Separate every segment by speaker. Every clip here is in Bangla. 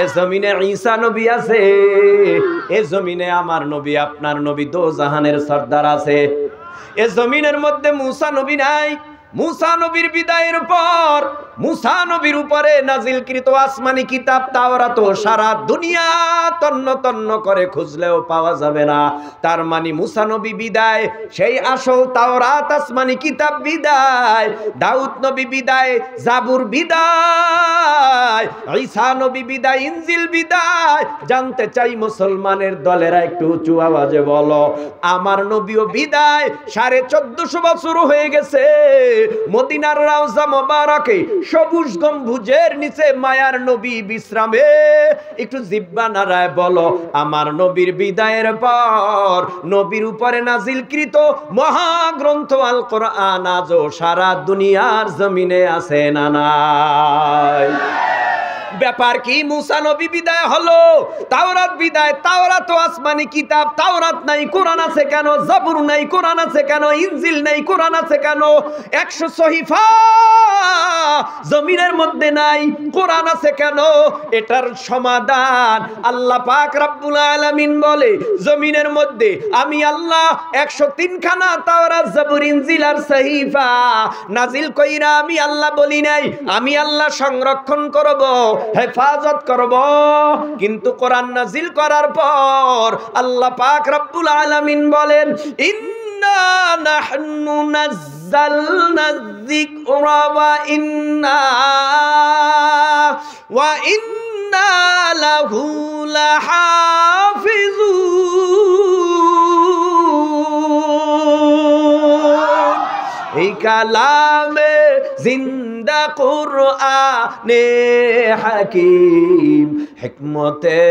Speaker 1: এ জমিনে ঈসা নবী আছে, এ জমিনে আমার নবী আপনার নবী দো জাহানের সর্দার আছে। এ জমিনের মধ্যে মুসা নবী নাই। মুসা নবীর বিদায়ের পর মুসা নবীর উপরে নাজিলকৃত আসমানি কিতাব তাওরাত সারা দুনিয়া তন্ন তন্ন করে খুঁজলেও পাওয়া যাবে না। তার মানে মুসা নবী বিদায়, সেই আসল তাওরাত আসমানি কিতাব বিদায়, দাউদ নবী বিদায়, জাবুর বিদায়, ঈসা নবী বিদায়, ইনজিল বিদায়। জানতে চাই মুসলমানের দলেরা একটু উঁচু আওয়াজে বলো, আমার নবীও বিদায়। 1450 বছর হয়ে গেছে। মদিনার রওজা মোবারকে সবুজ গম্বুজের নিচে মায়ার নবী বিশ্রামে। একটু জিহ্বা নাড়ায় বলো, আমার নবীর বিদায়ের পর নবীর উপরে নাজিলকৃত মহাগ্রন্থ আল কোরআন আজও সারা দুনিয়ার জমিনে আছে না নাই? ব্যাপার কি? মুসা নবী বিদায় হলো, তাওরাত বিদায়। তাওরাত তো আসমানি কিতাব, তাওরাত নাই কোরআন আছে কেন? জাবুর নাই কোরআন আছে কেন? ইনজিল নাই কোরআন আছে কেন? 100 সহিফা জমিনের মধ্যে নাই, কোরআন আছে কেন? এটার সমাধান আল্লাহ পাক রব্বুল আলামিন বলে, জমিনের মধ্যে আমি আল্লাহ 103 খানা তাওরাত, জাবুর, ইনজিল আর সহিফা নাজিল কইরা আমি আল্লাহ বলি নাই আমি আল্লাহ সংরক্ষণ করব, হেফাজত করব। কিন্তু কোরআন নাজিল করার পর আল্লাহ পাক রব্বুল আলামিন বলেন, ইন্না নাহনু নাযালনা যিকরা ওয়া ইন্না লাহু লাহাফিজুন। এই কালামে জিন্দা কুরআনে হাকিম, হিকমতে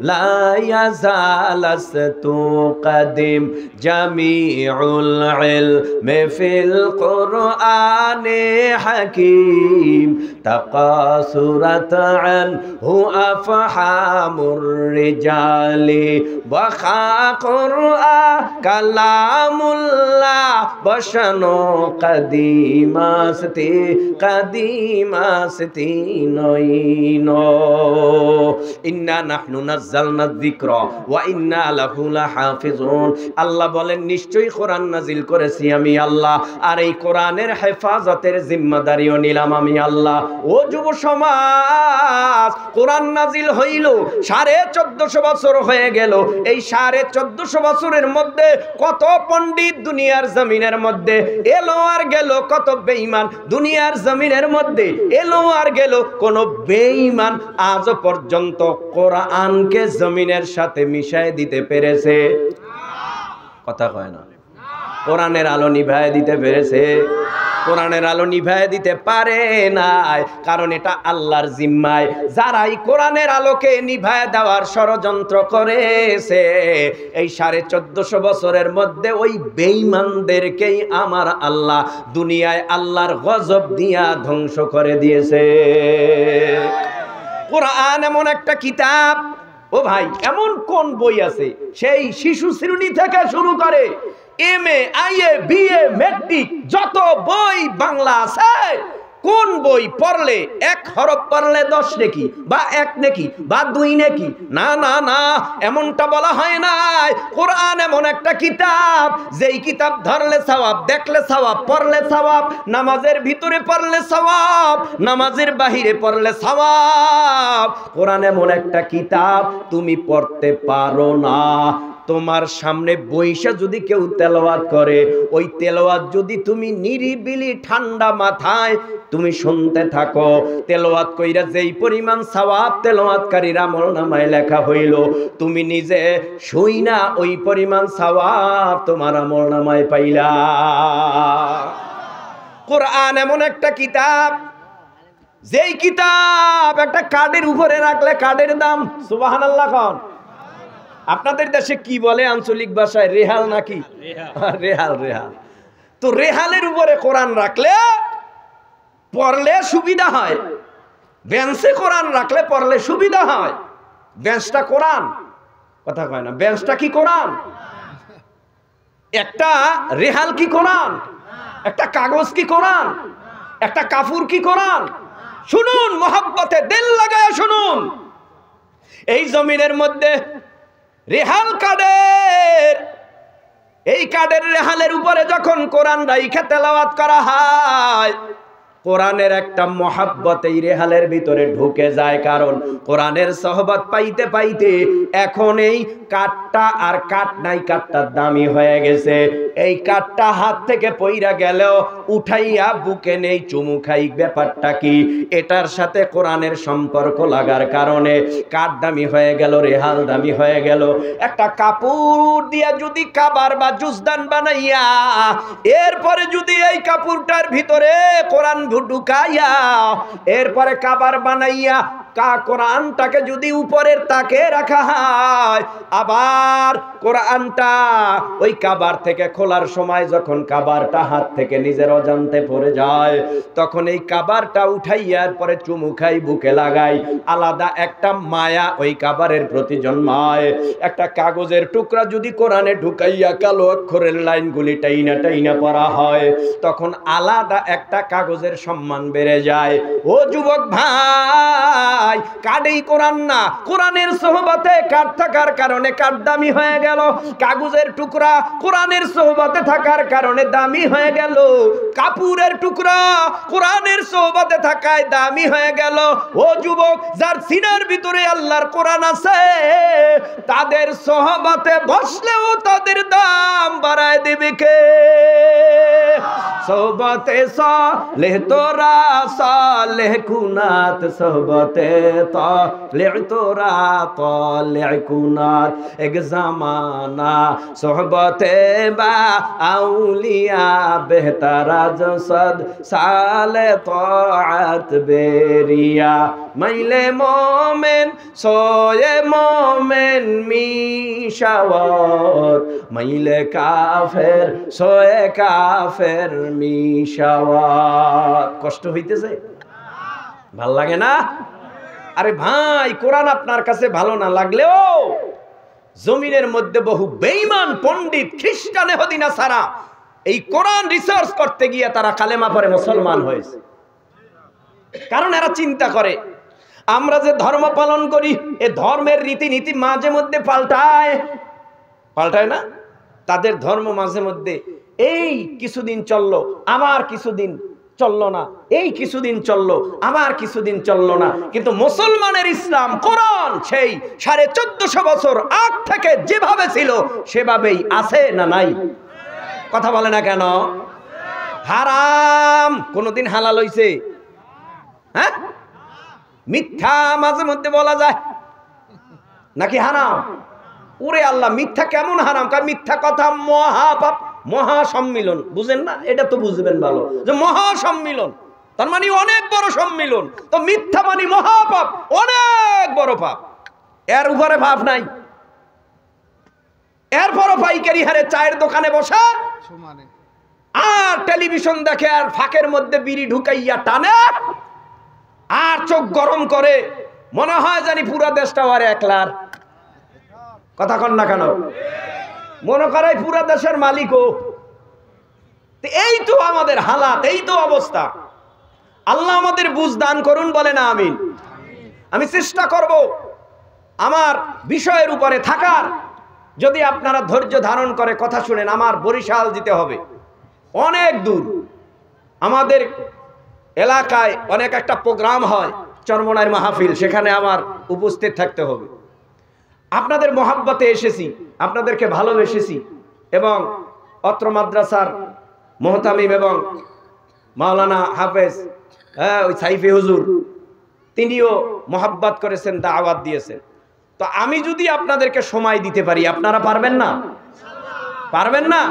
Speaker 1: লা ইয়াজালাস্তু কাদিম, জামিউল ইলমি ফিল কুরআনে হাকিম, তাকাসুরাত আনহু আফহামুর রিজালি, ওয়া কুরআন কালামুল্লাহ বশানো কাদিমাস্তি কাদিমাস্তি নইন। ইন্না নাহনু নাযালনা যিকরা ওয়া ইন্না লাহু লাহাফিজুন। আল্লাহ বলেন, নিশ্চয়ই কোরআন নাজিল করেছি আমি আল্লাহ, আর এই কোরআনের হেফাজতের জিম্মাদারিও নিলাম আমি আল্লাহ। ও যুব সমাজ, কোরআন নাজিল হইল 1450 বছর হয়ে গেল। এই 1450 বছরের মধ্যে কত পণ্ডিত দুনিয়ার জমিনের মধ্যে এলো আর গেল, কত বেঈমান দুনিয়ার জমিনের মধ্যে এলো আর গেল। কোন বেঈমান আজ পর্যন্ত কোরআনকে জমিনের সাথে মিশায় দিতে পেরেছে? কথা কয় না। কোরআনের আলো নিভায় দিতে পেরেছে? কোরআনের আলো নিভায় দিতে পারে নাই, কারণ এটা আল্লাহর জিম্মায়। যারাই কোরআনের আলোকে নিভায় দেওয়ার ষড়যন্ত্র করেছে, এই 1450 বছরের মধ্যে ওই বেঈমানদেরকেই আমার আল্লাহ দুনিয়ায় আল্লাহর গজব দিয়া ধ্বংস করে দিয়েছে। কোরআন এমন একটা কিতাব, ও ভাই, এমন কোন বই আছে সেই শিশু শ্রেণী থেকে শুরু করে MA, IA, BA, মেট্রিক যত বই বাংলা আছে, কোন বই পড়লে 1 হরফ পড়লে 10 নেকি, বা 1 নেকি, বা 2 নেকি? না না না, এমনটা বলা হয় নাই। কোরআন এমন একটা কিতাব, যেই কিতাব ধরলে সওয়াব, দেখলে সওয়াব, পড়লে সওয়াব, নামাজের ভিতরে পড়লে সওয়াব, নামাজের বাহিরে পড়লে সওয়াব। কোরআন এমন একটা কিতাব, তুমি পড়তে পারো না, তোমার সামনে বইসা যদি কেউ তেলাওয়াত করে, ওই তেলাওয়াত যদি তুমি নিরিবিলি ঠান্ডা মাথায় তুমি শুনতে থাকো, তেলাওয়াত কইরা যেই পরিমাণ সওয়াব তেলাওয়াতকারীর আমলনামায় লেখা হইল, তুমি নিজে শুইনা ওই পরিমাণ সওয়াব তোমার আমলনামায় পাইলা। কোরআন এমন একটা কিতাব, যেই কিতাব একটা কার্ডের উপরে রাখলে কার্ডের দাম, সুবহানাল্লাহ কোন। আপনাদের দেশে কি বলে আঞ্চলিক ভাষায়? রেহাল নাকি? রেহাল। রেহাল তো রেহালের উপরে কোরআন রাখলে পড়লে সুবিধা হয়, বেঞ্চে কোরআন রাখলে পড়লে সুবিধা হয়। বেঞ্চটা কোরআন, কথা কয় না। বেঞ্চটা কি কোরআন? একটা রেহাল কি কোরআন? একটা কাগজ কি কোরআন? একটা কাপড় কি কোরআন? শুনুন, মহব্বতে দিল লাগায় শুনুন। এই জমিনের মধ্যে রেহাল কাদের, এই কাদের রেহালের উপরে যখন কোরআন রাইখা তেলাওয়াত করা হয়, কোরআনের একটা মহাব্বত এই রেহালের ভিতরে ঢুকে যায়। কারণ কোরআনের সহবত পাইতে পাইতে এখন এই কাঠটা আর কাঠ নাই, কাঠটা দামি হয়ে গেছে। এই কাঠটা হাত থেকে পইরা গেলেও উঠাইয়া বুকে নেই, চুমু খাই। ব্যাপারটা কি? এটার সাথে কোরআনের সম্পর্ক লাগার কারণে কাঠ দামি হয়ে গেল, রেহাল দামি হয়ে গেল। একটা কাপড় দিয়া যদি কাবার বা জুজদান বানাইয়া এরপরে যদি এই কাপড়টার ভিতরে কোরআন ঢুকাইয়া এরপরে কাবার বানাইয়া কোরআনটাকে যদি উপরের তাকে রাখা হয়, আবার কোরআনটা ওই কাবার থেকে খোলার সময় যখন কাবারটা হাত থেকে নিজের অজান্তে পড়ে যায়, তখন এই কাবারটা উঠাইয়া পরে চুমু খাই, বুকে লাগাই। আলাদা একটা মায়া ওই কাবারের প্রতি জন্মায়। একটা কাগজের টুকরা যদি কোরআনে ঢুকাইয়া কালো অক্ষরের লাইনগুলি টাইনা টাইনা পড়া হয়, তখন আলাদা একটা কাগজের সম্মান বেড়ে যায়। ও যুবক ভাই, কাঠেই কোরআন না, কোরআনের সোহবতে কাঠ থাকার কারণে কাঠ দামি হয়ে গেল। কাগজের টুকরা কোরআনের সোহবতে থাকার কারণে দামি হয়ে গেল। কাপড়ের টুকরা কোরআনের সোহবতে থাকায় দামি হয়ে গেল। ও যুবক, যার সিনার ভিতরে আল্লাহর কোরআন আছে, তাদের সোহবতে বসলেও তাদের দাম বাড়ায় দেবে কে? সোহবতে সালেহ তোরা সালেহ কুনাত, সোহবতে তালেহ তোরা তালেহ কুনাত। এক জামানা সোহবতে বা আউলিয়া বেহতারা জসদ সালে তাআত বেরিয়া। মাইলে মোমেন সোয়ে মোমেন মিশাওয়াত, মাইলে কাফের সোয়ে কাফের মিশাওয়াত। কষ্ট হইতেছে? ভাল লাগে না? আরে ভাই, কোরআন আপনার কাছে ভালো না লাগলেও জমিনের মধ্যে বহু বেঈমান পণ্ডিত খ্রিস্টান এহুদিনা সারা এই কোরআন রিসার্চ করতে গিয়ে তারা কালেমা পড়ে মুসলমান হয়েছে। কারণ এরা চিন্তা করে আমরা যে ধর্ম পালন করি, এ ধর্মের রীতিনীতি মাঝে মধ্যে পাল্টায় না? তাদের ধর্ম মাঝে মধ্যে এই কিছুদিন চললো, আবার কিছুদিন চললো না, এই কিছুদিন চললো, আবার কিছুদিন চললো না। কিন্তু মুসলমানের ইসলাম কোরআন সেই 1450 বছর আগ থেকে যেভাবে ছিল সেভাবেই আছে না নাই? কথা বলে না কেন? হারাম কোনদিন হালাল হইছে? হ্যাঁ, মিথ্যা মাঝে মধ্যে বলা যায় নাকি হারাম? ওরে আল্লাহ, মিথ্যা কেমন হারাম? কারণ মিথ্যা কথা মহাপাপ, মহাসম্মিলন। বুঝেন না? এটা তো বুঝবেন ভালো যে মহাসম্মিলন তার মানে অনেক বড় সম্মিলন। তো মিথ্যা মানে মহাপাপ, অনেক বড় পাপ। এর উপরে ভাব নাই। এরপরও পাইকারি হারে চায়ের দোকানে বসা আর টেলিভিশন দেখে আর ফাঁকের মধ্যে বিড়ি ঢুকাইয়া টানে আর চোখ গরম করে, মনে হয় জানি পুরা দেশটা আর একলার। কথা কন না কেন? মনে করে পুরা দেশের মালিকও। এই তো আমাদের হালাত, এই তো অবস্থা। আল্লাহ আমাদের বুঝ দান করুন, বলে না আমিন। আমি চেষ্টা করব আমার বিষয়ের উপরে থাকার। যদি আপনারা ধৈর্য ধারণ করে কথা শুনেন, আমার বরিশাল যেতে হবে, অনেক দূর। আমাদের এলাকায় অনেক একটা প্রোগ্রাম হয়, চরমনাইর মাহফিল, সেখানে আমার উপস্থিত থাকতে হবে। আপনাদের মহাব্বতে এসেছি, আপনাদেরকে ভালোবেসেছি, এবং অত্র মাদ্রাসার মোহতামিম এবং মাওলানা হাফেজ ওই সাইফি হুজুর, তিনিও মহাব্বত করেছেন, দাওয়াত দিয়েছেন। তো আমি যদি আপনাদেরকে সময় দিতে পারি, আপনারা পারবেন না? পারবেন না?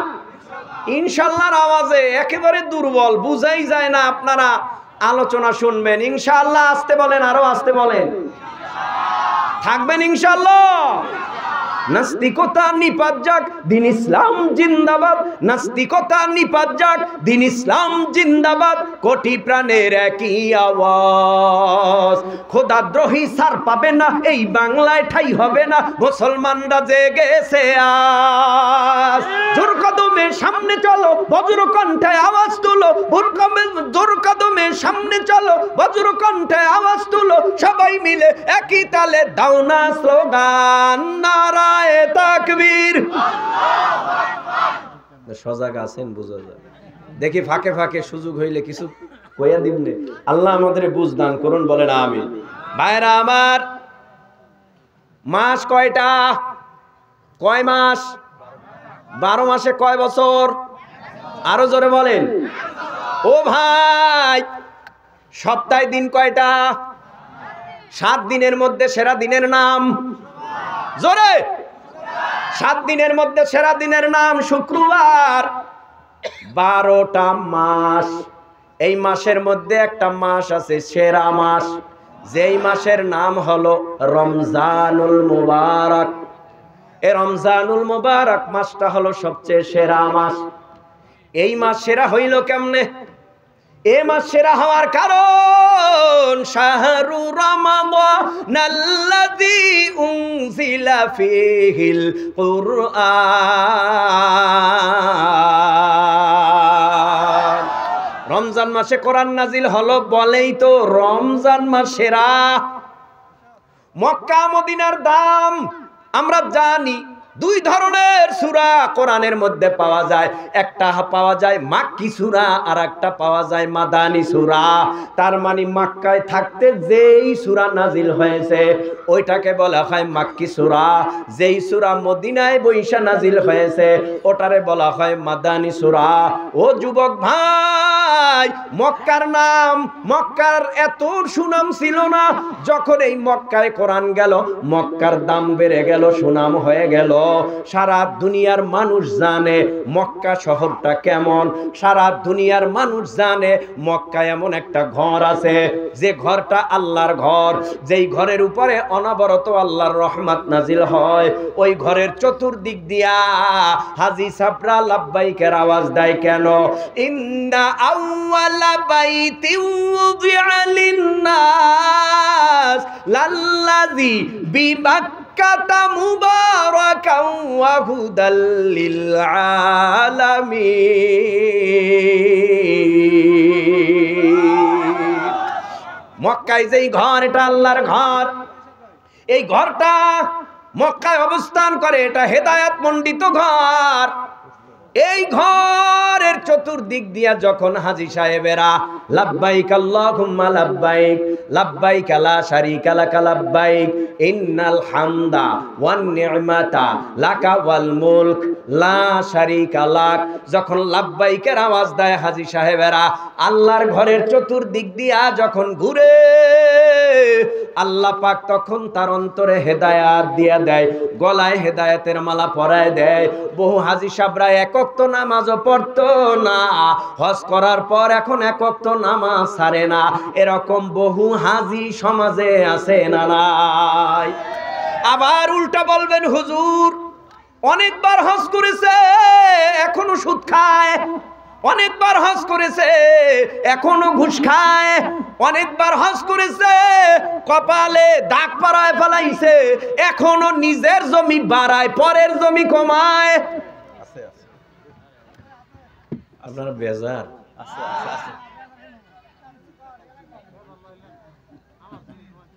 Speaker 1: ইনশাআল্লাহর আওয়াজে একেবারে দুর্বল, বুঝাই যায় না। আপনারা আলোচনা শুনবেন ইনশাআল্লাহ। আসতে বলেন, আরো আসতে বলেন। থাকবেন ইনশাআল্লাহ? নাস্তিকতা নিপাত যাক, দিন ইসলাম জিন্দাবাদ। নাস্তিকতা নিপাত যাক, দিন ইসলাম জিন্দাবাদ। কোটি প্রাণের একই আওয়াজ, খোদাদ্রোহী সার পাবে না, এই বাংলায় ঠাই হবে না, মুসলমানরা জেগেছে আজ। জোর কদমে সামনে চলো, বজ্র কণ্ঠে আওয়াজ তুলো, জোর কদমে সামনে চলো, বজ্র কণ্ঠে আওয়াজ তুলো, সবাই মিলে একই তালে দাও না স্লোগান, নারায়ে তাকবীর। সজাগ আছেন? বুঝা যায়। দেখি ফাঁকে ফাঁকে সুযোগ হইলে কিছু কইয়া দিবনে। আল্লাহ আমাদের বুঝ দান করুন, বলেন আমিন। ভাইরা আমার, মাস কয়টা? কয় মাস? 12 মাসে কয় বছর? আরো জোরে বলেন। ও ভাই, সপ্তাহে দিন কয়টা? 7 দিনের মধ্যে সেরা দিনের নাম জোরে। 7 দিনের মধ্যে সেরা দিনের নাম শুক্রবার। 12টা মাস, এই মাসের মধ্যে একটা মাস আছে সেরা মাস, যেই মাসের নাম হলো রমজানুল মুবারক। এই রমজানুল মুবারক মাসটা হলো সবচেয়ে সেরা মাস। এই মাস সেরা হইল কেমনে? এই মাস সেরা হওয়ার কারণ, শাহরু রমাদানাল্লাযী উনজিলা ফীহিল কুরআন। রমজান মাসে কোরআন নাজিল হলো বলেই তো রমজান মাস সেরা। মক্কা মদিনার দাম আমরা জানি। 2 ধরনের সূরা কোরআনের মধ্যে পাওয়া যায়, একটা পাওয়া যায় মাক্কি সূরা আর একটা পাওয়া যায় মাদানী সূরা। তার মানে মক্কায় থাকতে যেই সূরা নাজিল হয়েছে ওইটাকে বলা হয় মাক্কি সূরা, যেই সূরা মদিনায় বৈশা নাজিল হয়েছে ওটারে বলা হয় মাদানী সূরা। ও যুবক ভাই, মক্কার নাম, মক্কার এত সুনাম ছিল না, যখন এই মক্কায় কোরআন গেল মক্কার দাম বেড়ে গেল, সুনাম হয়ে গেল। সারা দুনিয়ার মানুষ জানে মক্কা শহরটা কেমন, সারা দুনিয়ার মানুষ জানে মক্কা এমন একটা ঘর আছে যে ঘরটা আল্লাহর ঘর, যেই ঘরের উপরে অনবরত আল্লাহর রহমত নাজিল হয়। ওই ঘরের চতুর্দিক দিয়া হাজী সাবরা লাব্বাইকের আওয়াজ দেয় কেন? ইন্না আউওয়ালা বাইতি উযিআ লিন-নাস লাল্লাযী বিবাক্কাতা মুবারাকাও ওয়া হুদাল লিল আলামিন। মক্কায় যেই ঘর, এটা আল্লাহর ঘর। এই ঘরটা মক্কায় অবস্থান করে, এটা হেদায়েত মণ্ডিত ঘর। এই ঘরের চতুর্দিক দিয়া যখন হাজী সাহেবেরা লাব্বাইক আল্লাহুম্মা লাব্বাইক, লাব্বাইক লা শারীকা লাকা লাব্বাইক, ইন্নাল হামদা ওয়ান নি'মাতা লাকা ওয়াল মুলক লা শারীকা লাক, যখন লাব্বাইকের আওয়াজ দেয় হাজী সাহেবেরা, আল্লাহর ঘরের চতুর্দিক দিয়া যখন ঘুরে, আল্লাহ পাক তখন তার অন্তরে হেদায়েত দিয়া দেয়, গলায় হেদায়েতের মালা পরায় দেয়। বহু হাজী সাহেবরা এক ওয়াক্ত নামাজও পড়তো না, হজ করার পর এখন এক ওয়াক্ত নামাজ ছাড়ে না। এরকম বহু হাজী সমাজে আছে না নাই? আবার উল্টা বলবেন, হুজুর অনেকবার হজ করেছে এখনো সুদ খায়, অনেকবার হজ করেছে এখনো ঘুষ খায়, অনেকবার হজ করেছে কপালে দাগ পাড়ায় ফেলাইছে, এখনো নিজের জমি বাড়ায় পরের জমি কমায়। আপনারা বেজার?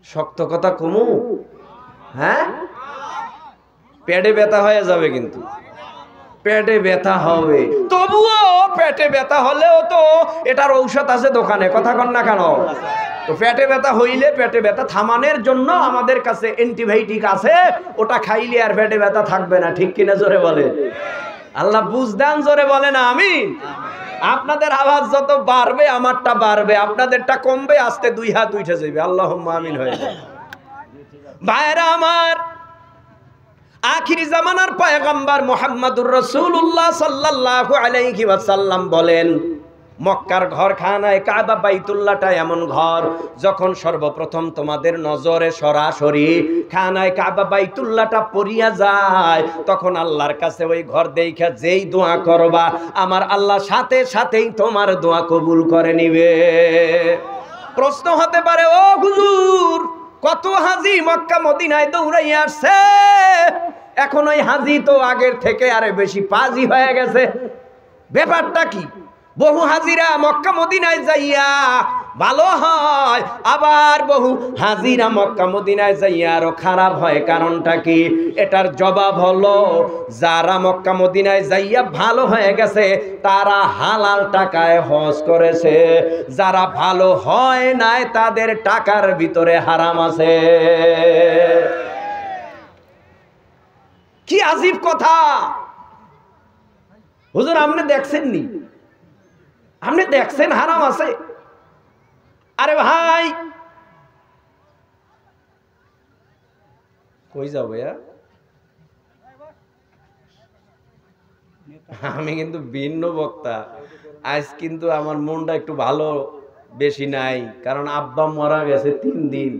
Speaker 1: শক্ত কথা কমু, হ্যাঁ? পেটে ব্যথা হয়ে যাবে, কিন্তু পেটে ব্যথা হবে, তবুও পেটে ব্যথা হলেও তো এটার ঔষধ আছে দোকানে, কথা কন না কেন? তো পেটে ব্যথা হইলে পেটে ব্যথা থামানোর জন্য আমাদের কাছে অ্যান্টিবায়োটিক আছে, ওটা খাইলে আর পেটে ব্যথা থাকবে না। ঠিক কিনা জোরে বলে? আল্লাহ বুঝদান, জোরে বলে না আমিন। আপনাদের আওয়াজ যত বাড়বে আমারটা বাড়বে, আপনাদেরটা কমবে, আস্তে 2 হাত উঠে যাবে। আল্লাহুম্মা আমিন হয়ে যাবে। ভাইরা আমার, আখিরি জামানার পয়গম্বর মুহাম্মদুর রাসূলুল্লাহ সাল্লাল্লাহু আলাইহি ওয়াসাল্লাম বলেন, মক্কার ঘর খানায় কাবা বাইতুল্লাহটা এমন ঘর, যখন সর্বপ্রথম তোমাদের নজরে সরাসরি খানায় কাবা বাইতুল্লাহটা পড়িয়া যায়, তখন আল্লাহর কাছে ওই ঘর দেখা যেই দোয়া করবা, আমার আল্লাহ সাথে সাথেই তোমার দোয়া কবুল করে নিবে। প্রশ্ন হতে পারে, ও হুজুর, কত হাজি মক্কা মদিনায় দৌড়াইয়া আসছে, এখন ওই হাজি তো আগের থেকে আরে বেশি পাজি হয়ে গেছে, ব্যাপারটা কি? বহু হাজিরা মক্কা মদিনায় যাইয়া ভালো হয়, আবার বহু হাজিরা মক্কা মদিনায় যাইয়া আরো খারাপ হয়, কারণটা কি? এটার জবাব হলো, যারা মক্কা মদিনায় যাইয়া ভালো হয়ে গেছে তারা হালাল টাকায় হজ করেছে, যারা ভালো হয় নাই তাদের টাকার ভিতরে হারাম আছে। কি আজীব কথা হুজুর, আপনি দেখছেননি? আপনি দেখছেন হারাম আছে? আরে ভাই কই যাও ভাইয়া, আমি কিন্তু ভিন্ন বক্তা আজ, কিন্তু আমার মনটা একটু ভালো বেশি নাই, কারণ আব্বা মারা গেছে 3 দিন।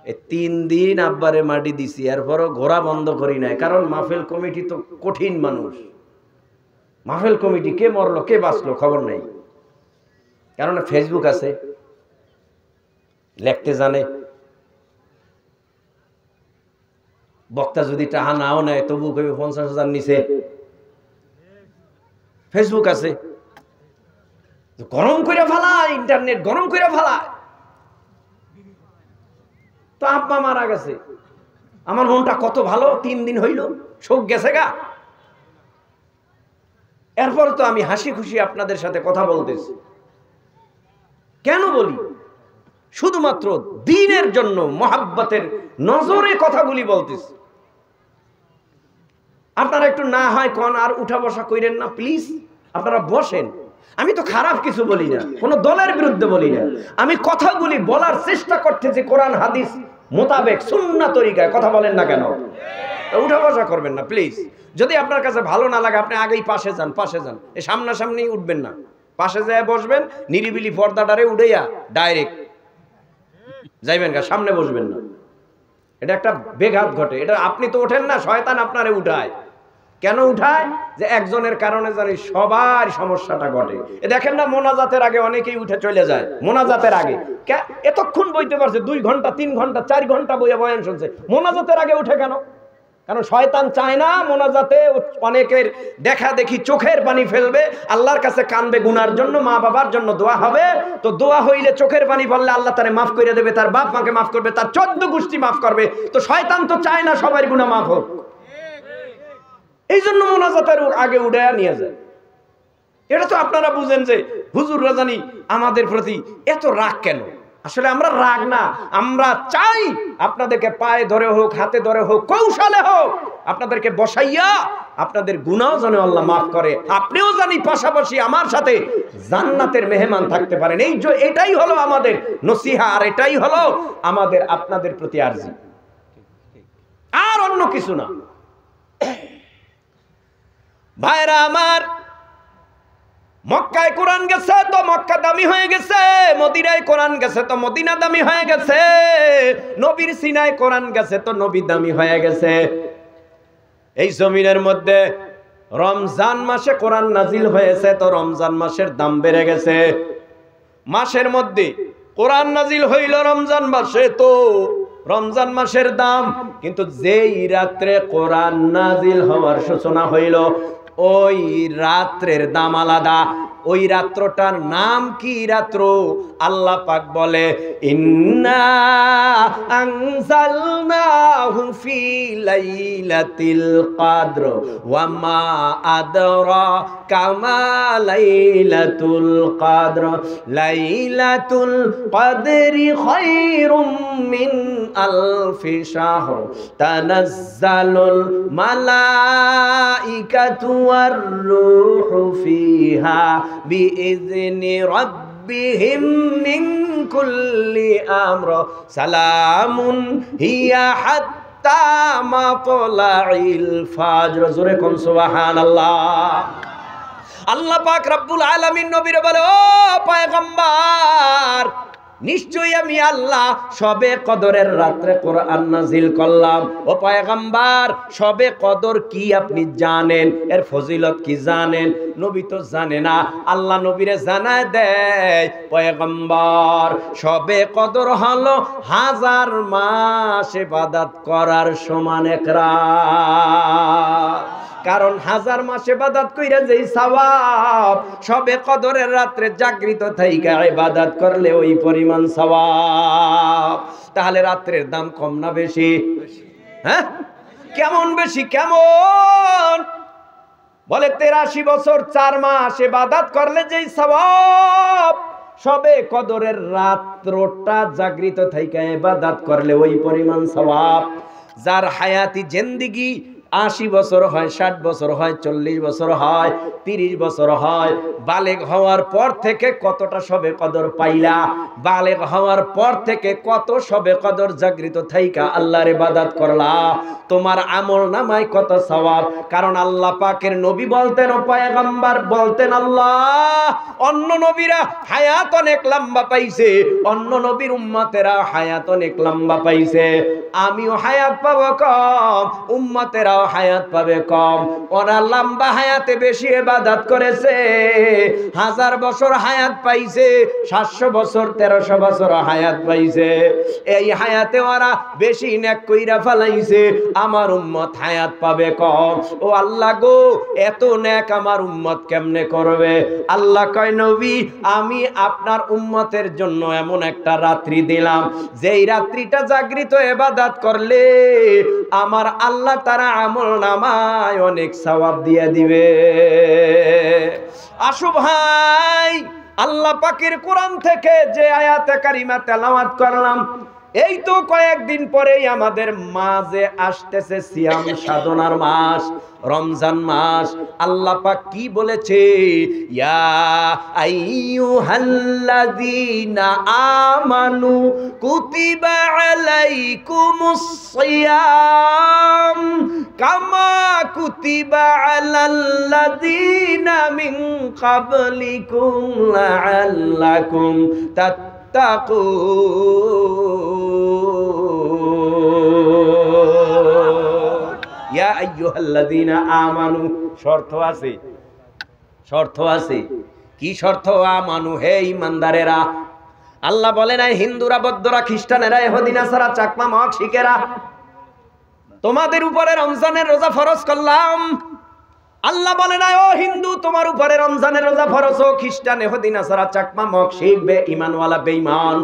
Speaker 1: এই 3 দিন আব্বারে মাটি দিছি, এরপরও ঘোরা বন্ধ করি নাই, কারণ মাহফিল কমিটি তো কঠিন মানুষ। মাহফিল কমিটি কে মরলো কে বাঁচলো খবর নাই, কারণ ফেসবুক আছে, লিখতে জানে, বক্তা যদি টাকা নাও নেয় তবু কবি 50,000 নিচে, ফেসবুক আছে, গরম করে ফেলায়, ইন্টারনেট গরম করে ফেলায়। তো আব্বা মারা গেছে, আমার মনটা কত ভালো, 3 দিন হইল, শোক গেছে গা। এরপর তো আমি হাসি খুশি আপনাদের সাথে কথা বলতেছি। কেন বলি? শুধুমাত্র দ্বীনের জন্য, মহাব্বতের নজরে কথাগুলি বলতেছি। আপনারা একটু না হয় কোন আর উঠা বসা কইরেন না প্লিজ, আপনারা বসেন। আমি তো খারাপ কিছু বলি না, কোন দলের বিরুদ্ধে বলি না, আমি কথাগুলি বলার চেষ্টা করতেছি কোরআন হাদিস মোতাবেক, সুন্নাহ তরিকায়। কথা বলেন না কেন? উঠা বসা করবেন না প্লিজ। যদি আপনার কাছে ভালো না লাগে আপনি আগেই পাশে যান, পাশে যান, এই সামনাসামনি উঠবেন না, পাশে যায় বসবেন, নিরিবিলি পর্দাটারে উড়াইয়া ডাইরেক্ট যাইবেন গা, সামনে বসবেন না। এটা একটা বেঘাত ঘটে। এটা আপনি তো ওঠেন না, শয়তান আপনারে উঠায়। কেন উঠায়? যে একজনের কারণে জানি সবার সমস্যাটা ঘটে। দেখেন না, মোনাজাতের আগে অনেকেই উঠে চলে যায়, মোনাজাতের আগে এতক্ষণ বইতে পারছে, 2 ঘন্টা 3 ঘন্টা 4 ঘন্টা বইয়া বয়ান শুনছে, মোনাজাতের আগে উঠে কেন? কারণ শয়তান চায় না মোনাজাতে অনেকের দেখা দেখি চোখের পানি ফেলবে, আল্লাহর কাছে কানবে গুনার জন্য, মা বাবার জন্য দোয়া হবে, তো দোয়া হইলে চোখের পানি ফেললে আল্লাহ তারে মাফ করে দেবে, তার বাপ মাকে মাফ করবে, তার 14 গোষ্ঠী মাফ করবে। তো শয়তান তো চায় না সবার গুনাহ মাফ হোক, এই জন্য মোনাজাতের আগে উড়াইয়া নিয়ে যায়। এটা তো আপনারা বুঝেন যে হুজুররা জানি আমাদের প্রতি এত রাগ কেন। আসলে আমরা রাগ না, আমরা চাই আপনাদেরকে পায়ে ধরে হোক, হাতে ধরে হোক, কৌশলে হোক, আপনাদেরকে বসাইয়া আপনাদের গুনাহ যেন আল্লাহ মাফ করে, আপনিও জানি পাশাপাশি আমার সাথে জান্নাতের মেহমান থাকতে পারেন। এটাই হলো আমাদের নসিহা, আর এটাই হলো আমাদের আপনাদের প্রতি আরজি, আর অন্য কিছু না। ভাইরা আমার, মক্কায় কোরআন গেছে তো মক্কা দামি হয়ে গেছে, মদিনায় কোরআন গেছে তো মদিনা দামি হয়ে গেছে, নবীর সিনায় কোরআন গেছে তো নবী দামি হয়ে গেছে। এই জমিনের মধ্যে রমজান মাসে কোরআন নাজিল হয়েছে তো রমজান মাসের দাম বেড়ে গেছে। মাসের মধ্যে কোরআন নাজিল হইল রমজান মাসে তো রমজান মাসের দাম, কিন্তু যেই রাত্রে কোরআন নাজিল হওয়ার সূচনা হইল ওই রাত্রের দাম আলাদা। ওই রাত্রটার নাম কি রাত্র? আল্লাহ পাক বলে, ইন্না আনজালনাহু ফি লাইলাতিল কদর ওয়া মা আদরাকা মা লাইলাতুল কদর লাইলাতুল কদরি খায়রুম মিন আলফি শাহর তানাজ্জালুল মালাইকাতু ওয়ার রূহু ফিহা বিইذনি রাব্বিহিম মিন কুল্লি আমর সালামুন হিয়া হাত্তা মাতলাইল ফাজর। জোরে কোন সুবহানাল্লাহ। আল্লাহ পাক রব্বুল আলামিন নবীরে বলে, ও পয়গম্বর, নিশ্চয়ই আমি আল্লাহ শবে কদরের রাত্রে কোরআন নাজিল করলাম। ও পয়গম্বর, শবে কদর কি আপনি জানেন? এর ফজিলত কি জানেন? নবী তো জানে না। আল্লাহ নবীরে জানায় দেয়, পয়গম্বর, শবে কদর হলো 1000 মাস ইবাদত করার সমান এক রাত। কারণ 1000 মাস ইবাদত কইরা যেই সওয়াব, শবে কদরের রাত্রে জাগৃত থাইকা ইবাদত করলে ওই পরিমাণ সওয়াব। তাহলে রাত্রের দাম কম না বেশি? হ্যাঁ, কেমন বেশি? কেমন? বলে 83 বছর 4 মাস ইবাদত করলে যেই সওয়াব, শবে কদরের রাত্রটা জাগৃত থাইকা ইবাদত করলে ওই পরিমাণ সওয়াব। যার হায়াতি জিন্দেগি 80 বছর হয়, 60 বছর হয়, 40 বছর হয়, 30 বছর হয়, বালেগ হওয়ার পর থেকে কতটা শবে কদর পাইলা? বালেগ হওয়ার পর থেকে কত শবে কদর জাগৃত থাইকা আল্লাহর ইবাদত করলা? তোমার আমল নামায় কত সওয়াব। কারণ আল্লাহ পাকের নবী বলতেন, ও পয়গম্বর বলতেন, আল্লাহ অন্য নবীরা হায়াত অনেক লম্বা পাইছে, অন্য নবীর উম্মতেরা হায়াত অনেক লম্বা পাইছে, আমিও হায়াত পাবো কম, উম্মতেরাও হায়াত পাবে কম। ওরা লম্বা হায়াতে বেশি ইবাদত করেছে, 1000 বছর হায়াত পাইছে, 700 বছর 1300 বছর হায়াত পাইছে। এই হায়াতে ওরা বেশি নেক কইরা ফেলাইছে, আমার উম্মত হায়াত পাবে কম। ও আল্লাহ গো, এত নেক আমার উম্মত কেমনে করবে? আল্লাহ কয়, নবী আমি আপনার উম্মতের জন্য এমন একটা রাত্রি দিলাম, যেই রাত্রিটা জাগৃত ইবাদত করলে আমার আল্লাহ তারা আমল নামায় অনেক সওয়াব দিয়ে দিবে। আসো ভাই, আল্লাহ পাকের কোরআন থেকে যে আয়াতে কারিমা তেলাওয়াত করলাম, এই তো কয়েকদিন পরেই আমাদের মাঝে আসতেছে সিয়াম সাধনার মাস, রমজান মাস। আল্লাহ পাক কি বলেছে? ইয়া আইয়ুহাল্লাযীনা আমানু কুতিবা আলাইকুমুস সিয়াম কামা কুতিবা আলাল্লাযীনা মিন ক্বাবলিকুম লাআল্লাকুম ইয়া আইয়ুহাল্লাযীনা আমানু, শর্ত আছে, শর্ত আছে। কি শর্ত? আমানু, হে ঈমানদারেরা। আল্লাহ বলে নাই হিন্দুরা, বৌদ্ধরা, খ্রিস্টানেরা, ইহুদি, নাসারা, চাকমা, মগ, শিখেরা তোমাদের উপরে রমজানের রোজা ফরজ করলাম। আল্লাহ বলে নাই ও হিন্দু তোমার উপরে রমজানের রোজা ফরজ, ও খ্রিস্টান, ইহুদি, নাসারা, চাকমা, মগ, শিখ, বেঈমানওয়ালা বেঈমান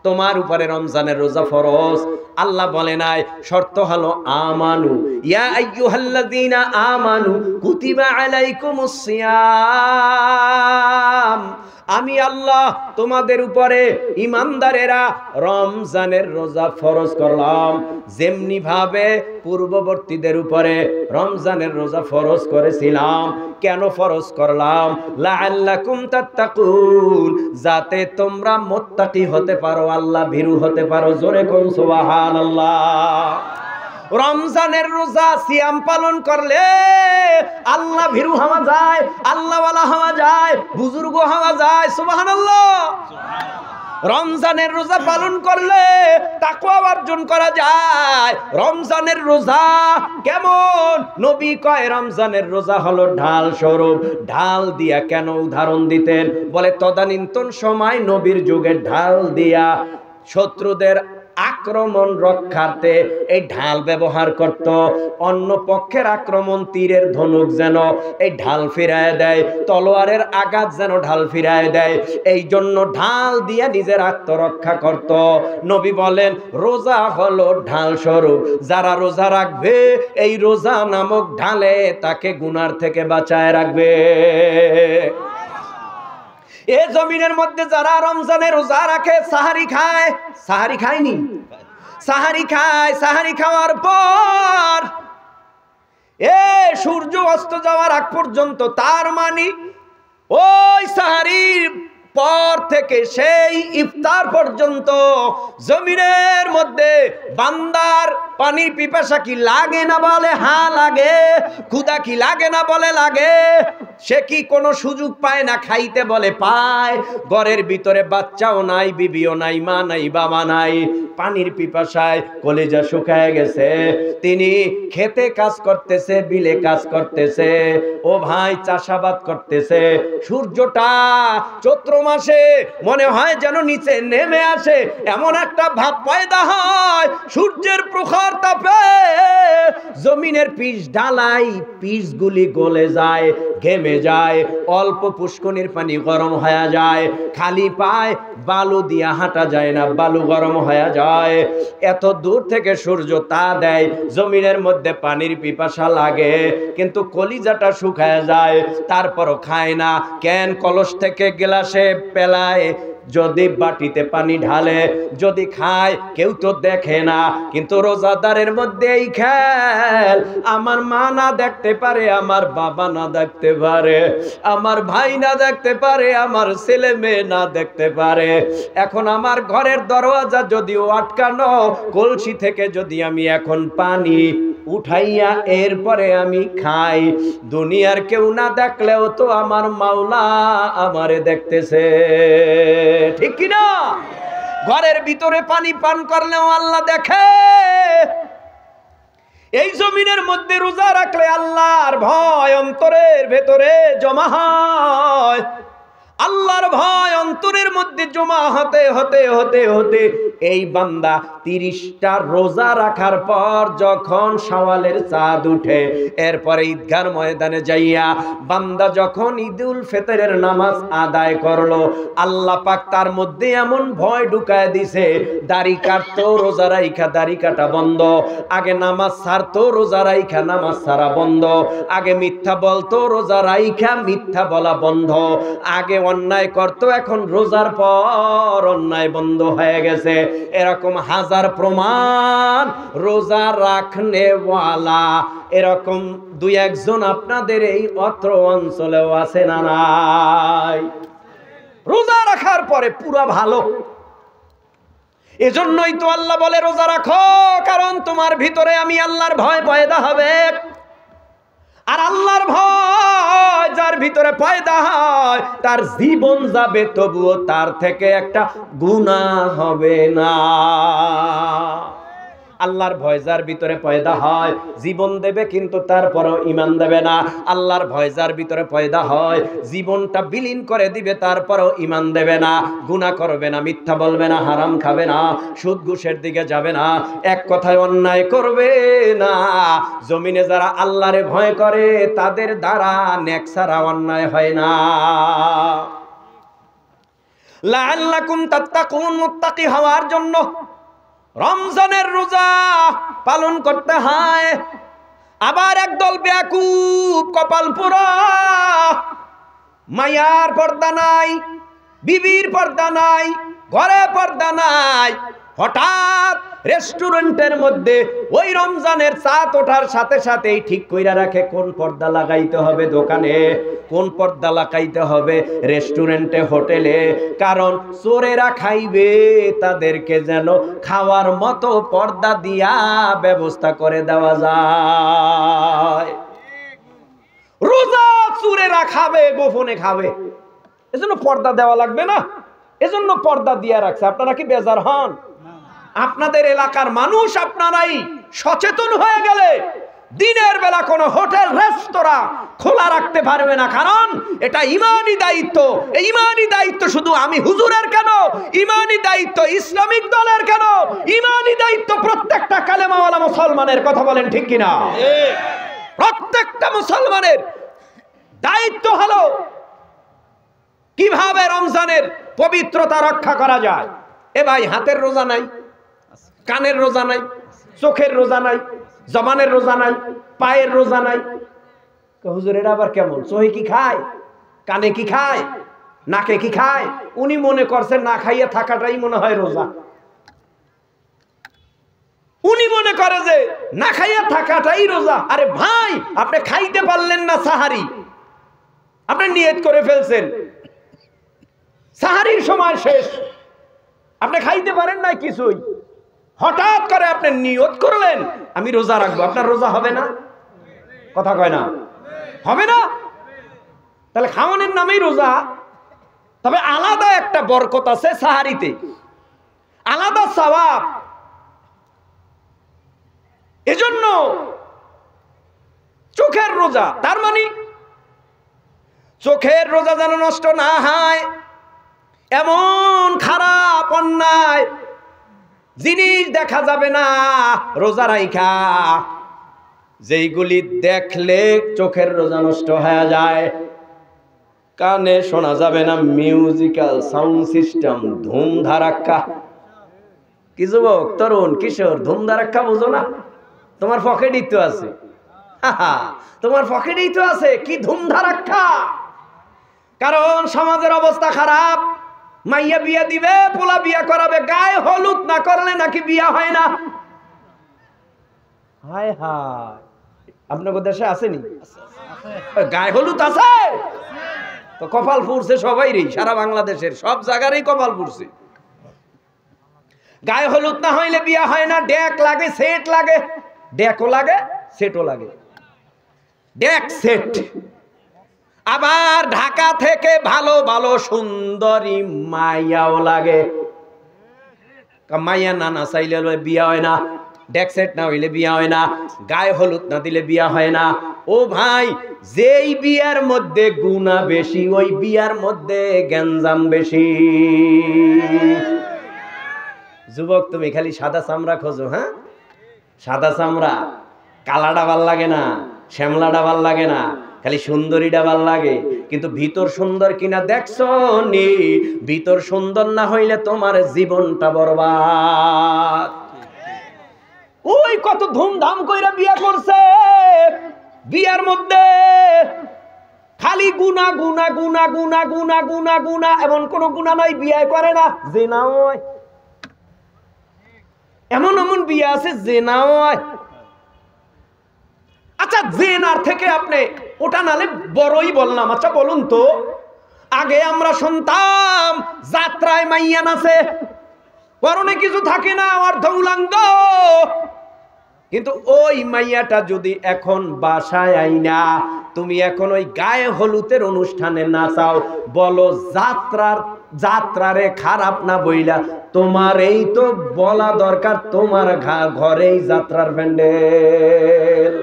Speaker 1: তোমার উপরে রমজানের রোজা ফরজ। আল্লাহ বলে নাই, শর্ত হলো আমানু। ইয়া আইয়ুহাল্লাযীনা আমানু কুতিবা আলাইকুমুস সিয়াম, আমি আল্লাহ তোমাদের উপরে ঈমানদারেরা রমজানের রোজা ফরজ করলাম, যেমনি ভাবে পূর্ববর্তীদের উপরে রমজানের রোজা ফরজ করেছিলাম। কেন ফরজ করলাম? লাআল্লাকুম তাত্তাকুন, যাতে তোমরা মুত্তাকি হতে পারো, আল্লাহ ভীরু হতে পারো। জোরে কোন সুবহানাল্লাহ। রমজানের রোজা সিয়াম পালন করলে আল্লাহ ভীরু হওয়া যায়, আল্লাহওয়ালা হওয়া যায়, বুজুর্গ হওয়া যায়। সুবহানাল্লাহ। রমজানের রোজা পালন করলে তাকওয়া অর্জন করা যায়। রমজানের রোজা কেমন? নবী কয় রমজানের রোজা হলো ঢাল স্বরূপ। ঢাল দিয়া কেন উদাহরণ দিতেন? বলে তদানীন্তন সময় নবীর যুগে ঢাল দিয়া শত্রুদের আক্রমণ রক্ষার্থে এই ঢাল ব্যবহার করত। অন্য পক্ষের আক্রমণ তীরের ধনুক যেন এই ঢাল ফিরায় দেয়, তলোয়ারের আঘাত যেন ঢাল ফিরায় দেয়, এই জন্য ঢাল দিয়ে নিজের আত্মরক্ষা করত। নবী বলেন রোজা হলো ঢাল স্বরূপ। যারা রোজা রাখবে এই রোজা নামক ঢালে তাকে গুনার থেকে বাঁচায় রাখবে। এই জমিনের মধ্যে যারা রমজানে রোজা রাখে, সাহারি খায়, সাহারি খায়নি, সাহারি খায়, সাহারি খাওয়ার পর সূর্য অস্ত যাওয়ার আগ পর্যন্ত, তার মানে ওই সাহারির পর থেকে সেই ইফতার পর্যন্ত জমিনের মধ্যে বান্দার পানির পিপাসা কি লাগে না বলে হ্যাঁ লাগে, ক্ষুধা কি লাগে না বলে লাগে, সে কি কোনো সুযোগ পায় না খাইতে বলে পায়। ঘরের ভিতরে বাচ্চাও নাই, বিবিও নাই, মা নাই, বাবা নাই, পানির পিপাসায় কলিজা শুকায় গেছে, তিনি খেতে কাজ করতেছে, বিলে কাজ করতেছে, ও ভাই চাষাবাদ করতেছে। সূর্যটা চৈত্র মাসে মনে হয় যেন নিচে নেমে আসে, এমন একটা ভাব পয়দা হয়। সূর্যের প্রখর তাপে জমিনের পিচ ঢালাই, পিচগুলি গলে যায়, ঘেমে যায়, অল্প পুষ্কনির পানি গরম হয়ে যায়, খালি পায় বালু দিয়া হাঁটা যায় না, বালু গরম হয়ে যায়। এত দূর থেকে সূর্য তা দেয়, জমিনের মধ্যে পানির পিপাসা লাগে, কিন্তু কলিজাটা শুকায় যায়, তারপরও খায় না। কেন? কলস থেকে গ্লাসে পেলায়, যদি বাটিতে পানি ঢালে, যদি খায় কেউ তো দেখে না। কিন্তু রোজাদারের মধ্যে এই খেল, আমার মা না দেখতে পারে, আমার বাবা না দেখতে পারে, আমার ভাই না দেখতে পারে, আমার ছেলে মেয়ে না দেখতে পারে। এখন আমার ঘরের দরওয়াজা যদিও আটকানো, কলসি থেকে যদি আমি এখন পানি উঠাইয়া এরপরে আমি খাই, দুনিয়ার কেউ না দেখলেও তো আমার মাওলা আমারে দেখতেছে, ঠিক কি না? ঘরের ভিতরে পানি পান করলেও আল্লাহ দেখে। এই জমিনের মধ্যে রোজা রাখলে আল্লাহর ভয় অন্তরের ভেতরে জমা হয়। আল্লাহর ভয় অন্তরের মধ্যে জমা হতে হতে হতে হতে এই বান্দা 30টা রোজা রাখার পর যখন শাওয়ালের চাঁদ উঠে, এরপরে ঈদগার ময়দানে যাইয়া বান্দা যখন ঈদুল ফিতরের নামাজ আদায় করলো, আল্লাহ পাক তার মধ্যে এমন ভয় ঢুকায় দিছে, দাড়ি কাটতো রোজা রাইখা দাড়ি কাটা বন্ধ, আগে নামাজ ছাড়তো রোজা রাইখা নামাজ ছাড়া বন্ধ, আগে মিথ্যা বলতো রোজা রাইখা মিথ্যা বলা বন্ধ, আগে অন্যায় করতো এখন রোজার পর অন্যায় বন্ধ হয়ে গেছে। এরকম হাজার প্রমাণ রোজা রাখনেওয়ালা এরকম 2-1 জন আপনাদের এই অত্র অঞ্চলেও আছে না নাই? রোজা রাখার পরে পুরা ভালো। এজন্যই তো আল্লাহ বলে রোজা রাখো, কারণ তোমার ভিতরে আমি আল্লাহর ভয় পয়দা হবে। আর আল্লাহর ভয় যার ভিতরে পয়দা হয়, তার জীবন যাবে তবুও তার থেকে একটা গুনাহ হবে না। আল্লাহর ভয় যার ভিতরে পয়দা হয়, জীবন দেবে কিন্তু তারপরও ঈমান দেবে না। আল্লাহর ভয় যার ভিতরে পয়দা হয়, জীবনটা বিলীন করে দিবে তারপরও ঈমান দেবে না, গুনাহ করবে না, মিথ্যা বলবে না, হারাম খাবে না, সুদ ঘুষের দিকে যাবে না, এক কথায় অন্যায় করবে না। জমিনে যারা আল্লাহরে ভয় করে তাদের দ্বারা নেক ছাড়া অন্যায় হয় না। লাআল্লাকুম তাত্তাকুন, মুত্তাকি হওয়ার জন্য রমজানের রোজা পালন করতে হয়। আবার একদল বেয়াকুব কপাল পোড়া, মায়ার পর্দা নাই, বিবির পর্দা নাই, ঘরে পর্দা নাই, হঠাৎ রেস্টুরেন্টের মধ্যে ওই রমজানের চাঁদ ওঠার সাথে সাথেই ঠিক কইরা রাখে কোন পর্দা লাগাইতে হবে দোকানে, কোন পর্দা লাগাইতে হবে রেস্টুরেন্টে, হোটেলে, কারণ চোরেরা খাইবে, তাদেরকে যেন খাওয়ার মতো পর্দা দিয়া ব্যবস্থা করে দেওয়া যায়। রোজা চোরেরা খাবে, গোপনে খাবে, এজন্য পর্দা দেওয়া লাগবে না, এজন্য পর্দা দিয়া রাখছে। আপনারা কি বেজার হন? আপনাদের এলাকার মানুষ আপনারাই সচেতন হয়ে গেলে দিনের বেলা কোনো হোটেল রেস্তোরাঁ খোলা রাখতে পারবে না, কারণ এটা ইমানি দায়িত্ব। এই ইমানি দায়িত্ব শুধু আমি হুজুরের কেন, ইমানি দায়িত্ব ইসলামিক দলের কেন, ইমানি দায়িত্ব প্রত্যেকটা কালেমাওয়ালা মুসলমানের। কথা বলেন ঠিক কিনা? প্রত্যেকটা মুসলমানের দায়িত্ব হলো কিভাবে রমজানের পবিত্রতা রক্ষা করা যায়। এ ভাই, হাতের রোজা নাই, কানের রোজা নাই, চোখের রোজা নাই, জবানের রোজা নাই, পায়ের রোজা নাই। হুজুর এটা আবার কেমন? চোখে কি খায়, কানে কি খায়, নাকে কি খায়? উনি মনে করছেন না খাইয়া থাকাটাই মনে হয় রোজা। উনি মনে করে যে না খাইয়া থাকাটাই রোজা। আরে ভাই, আপনি খাইতে পারলেন না সাহারি, আপনি নিয়ত করে ফেলছেন সাহারির সময় শেষ, আপনি খাইতে পারেন না কিছুই, হঠাৎ করে আপনি নিয়ত করলেন আমি রোজা রাখবো, আপনার রোজা হবে না? কথা কয় না, হবে না? তাহলে খাওয়ানোর নামেই রোজা। তবে আলাদা একটা বরকত আছে সাহারিতে, আলাদা সওয়াব। এজন্য চোখের রোজা, তার মানে চোখের রোজা যেন নষ্ট না হয় এমন খারাপ অন্যায় জিনিস দেখা যাবে না রোজা রাইখা, যেইগুলি দেখলে চোখের রোজা নষ্ট হয়ে যায়। কানে শোনা যাবে না মিউজিক্যাল সাউন্ড সিস্টেম, ধুম ধারাক্কা। কি যুবক, তরুণ, কিশোর, ধুম ধারাক্কা বুঝো না? তোমার পকেটেই তো আছে, তোমার পকেটেই তো আছে কি ধুম ধারাক্কা। কারণ সমাজের অবস্থা খারাপ, মাইয়া বিয়া দিবে, পোলা বিয়া করাবে, গায়ে হলুদ না করলে নাকি বিয়া হয় না। হায় হায়, আপনার দেশে আসেনি? গায়ে হলুদ আছে তো কপাল পুড়ছে সবাই রে, সারা বাংলাদেশের সব জায়গারই কপাল পুড়ছে। গায়ে হলুদ না হইলে বিয়া হয় না। ডেক লাগে, সেট লাগে, ডেকও লাগে, সেটও লাগে, ডেক সেট। আবার ঢাকা থেকে ভালো ভালো সুন্দরী মাইয়াও লাগে। মাইয়া না চাইলে বিয়া হয় না, ডেক সেট না হইলে বিয়া হয় না, গায়ে হলুদ না দিলে বিয়া হয় না। ও ভাই, যেই বিয়ার মধ্যে গুনাহ বেশি ওই বিয়ার মধ্যে গ্যাঞ্জাম বেশি। যুবক, তুমি খালি সাদা চামড়া খোঁজো, হ্যাঁ, সাদা চামড়া, কালাটা ভাল লাগে না, শ্যামলাটা ভাল লাগে না, খালি সুন্দরীটা ভাল লাগে। কিন্তু ভিতর সুন্দর কিনা দেখছো নি? ভিতর সুন্দর না হইলে তোমার জীবনটা বরবাদ। ওই কত ধুমধাম কইরা বিয়া করছে, বিয়ার মধ্যে খালি গুনা গুনা গুনা গুনা গুনা গুনা গুনা, এমন কোন গুনাহ নাই বিয়ে করে না। জিনা হয়, এমন এমন বিয়ে আছে জিনা হয়। আচ্ছা, জেনার থেকে আপনি ওটা নালে বড়ই বললাম। আচ্ছা বলুন তো, আগে আমরা শুনতাম যাত্রায় মাইয়া নাচে, পরনে কিছু থাকে না, অর্ধ উলঙ্গ। কিন্তু ওই মাইয়াটা যদি এখন বাসায় আইনা তুমি এখন ওই গায়ে হলুদের অনুষ্ঠানে নাচাও, বলো যাত্রারে খারাপ না বইলা, তোমার এই তো বলা দরকার তোমার ঘরেই যাত্রার প্যান্ডেল,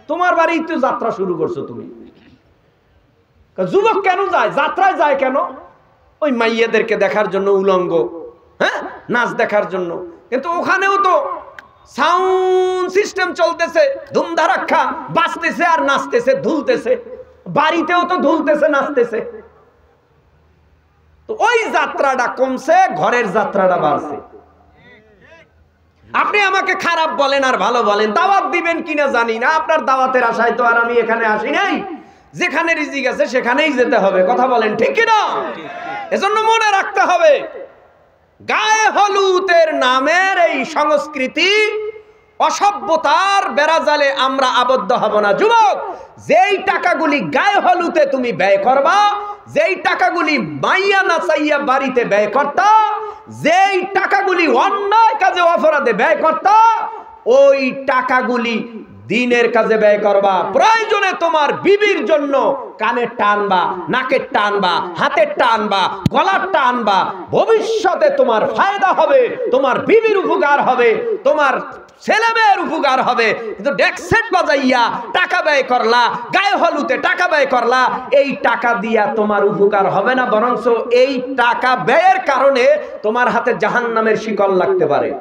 Speaker 1: তোমার বাড়িই তো যাত্রা শুরু করছো তুমি। যুবক কেন যায় যাত্রায়, যায় কেন? ওই মাইয়াদেরকে দেখার জন্য, উলঙ্গ, হ্যাঁ, নাচ দেখার জন্য। কিন্তু ওখানেও তো সাউন্ড সিস্টেম চলতেছে, ধুমধারাক্কা, বাজতেছে আর নাচতেছে, ধুলতেছে। বাড়িতেও তো ধুলতেছে, নাচতেছে। তো ওই যাত্রাটা কমছে, ঘরের যাত্রাটা বাড়ছে। আপনি আমাকে খারাপ বলেন আর ভালো বলেন, দাওয়াত দিবেন কিনা জানি না, আপনার দাওয়াতের আশায় তো আর আমি এখানে আসি নাই। যেখানে রিজিক আছে সেখানেই যেতে হবে, কথা বলেন ঠিক কিনা? এজন্য মনে রাখতে হবে, গায়ে হলুদের নামের এই সংস্কৃতি, অসভ্যতার বেড়াজালে আমরা আবদ্ধ হব না। যুবক, যেই টাকাগুলি গায়ে হলুদে তুমি ব্যয় করবা, যেই টাকাগুলি মাইয়া নাচাইয়া বাড়িতে ব্যয় করতা, যেই টাকাগুলি অন্যায় কাজে অপরাধে ব্যয় করতা, ওই টাকাগুলি দিনের কাজে ব্যয় করবা। প্রয়োজনে তোমার বিবির জন্য কানের টানবা, নাকের টানবা, হাতের টানবা, গলার টানবা। ভবিষ্যতে তোমার ফায়দা হবে, তোমার বিবির উপকার হবে, তোমার ছেলে মেয়ের উপকার হবে। কিন্তু ডেকসেট বাজাইয়া টাকা ব্যয় করলা, গায়ে হলুদে টাকা ব্যয় করলা, এই টাকা দিয়া তোমার উপকার হবে না, বরঞ্চ এই টাকা ব্যয়ের কারণে তোমার হাতে জাহান্নামের শিকল লাগতে পারে।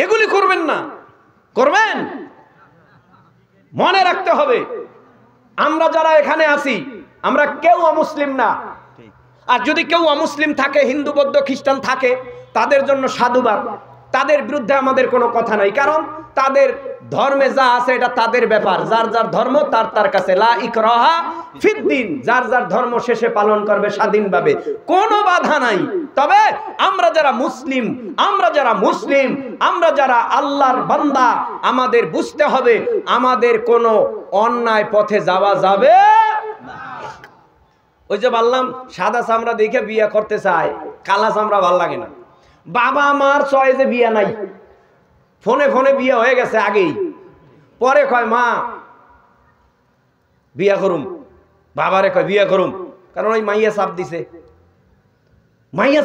Speaker 1: এগুলি করবেন না, করবেন মনে রাখতে হবে। আমরা যারা এখানে আছি, আমরা কেউ অমুসলিম না। আর যদি কেউ অমুসলিম থাকে, হিন্দু, বৌদ্ধ, খ্রিস্টান থাকে, তাদের জন্য সাধুবাদ, তাদের বিরুদ্ধে আমাদের কোনো কথা নাই। কারণ তাদের ধর্মে যা আছে এটা তাদের ব্যাপার, যার যার ধর্ম তার তার কাছে, লা ইকরাহা ফিদ্দিন, যার যার ধর্ম শেষে পালন করবে স্বাধীনভাবে, কোনো বাধা নাই। তবে আমরা যারা মুসলিম, আমরা যারা আল্লাহর বান্দা, আমাদের বুঝতে হবে আমাদের কোনো অন্যায় পথে যাওয়া যাবে না। ওই যে বললাম সাদা চামড়া দেখে বিয়ে করতে চায়, কালা চামড়া ভাল লাগে না। বাবা মার চয়েসে বিয়ে নাই, ফোনে ফোনে বিয়ে হয়ে গেছে আগেই, পরে কয় মা বিয়া করুম, বাবারে কয় বিয়া করুম, কারণ ওই মাইয়া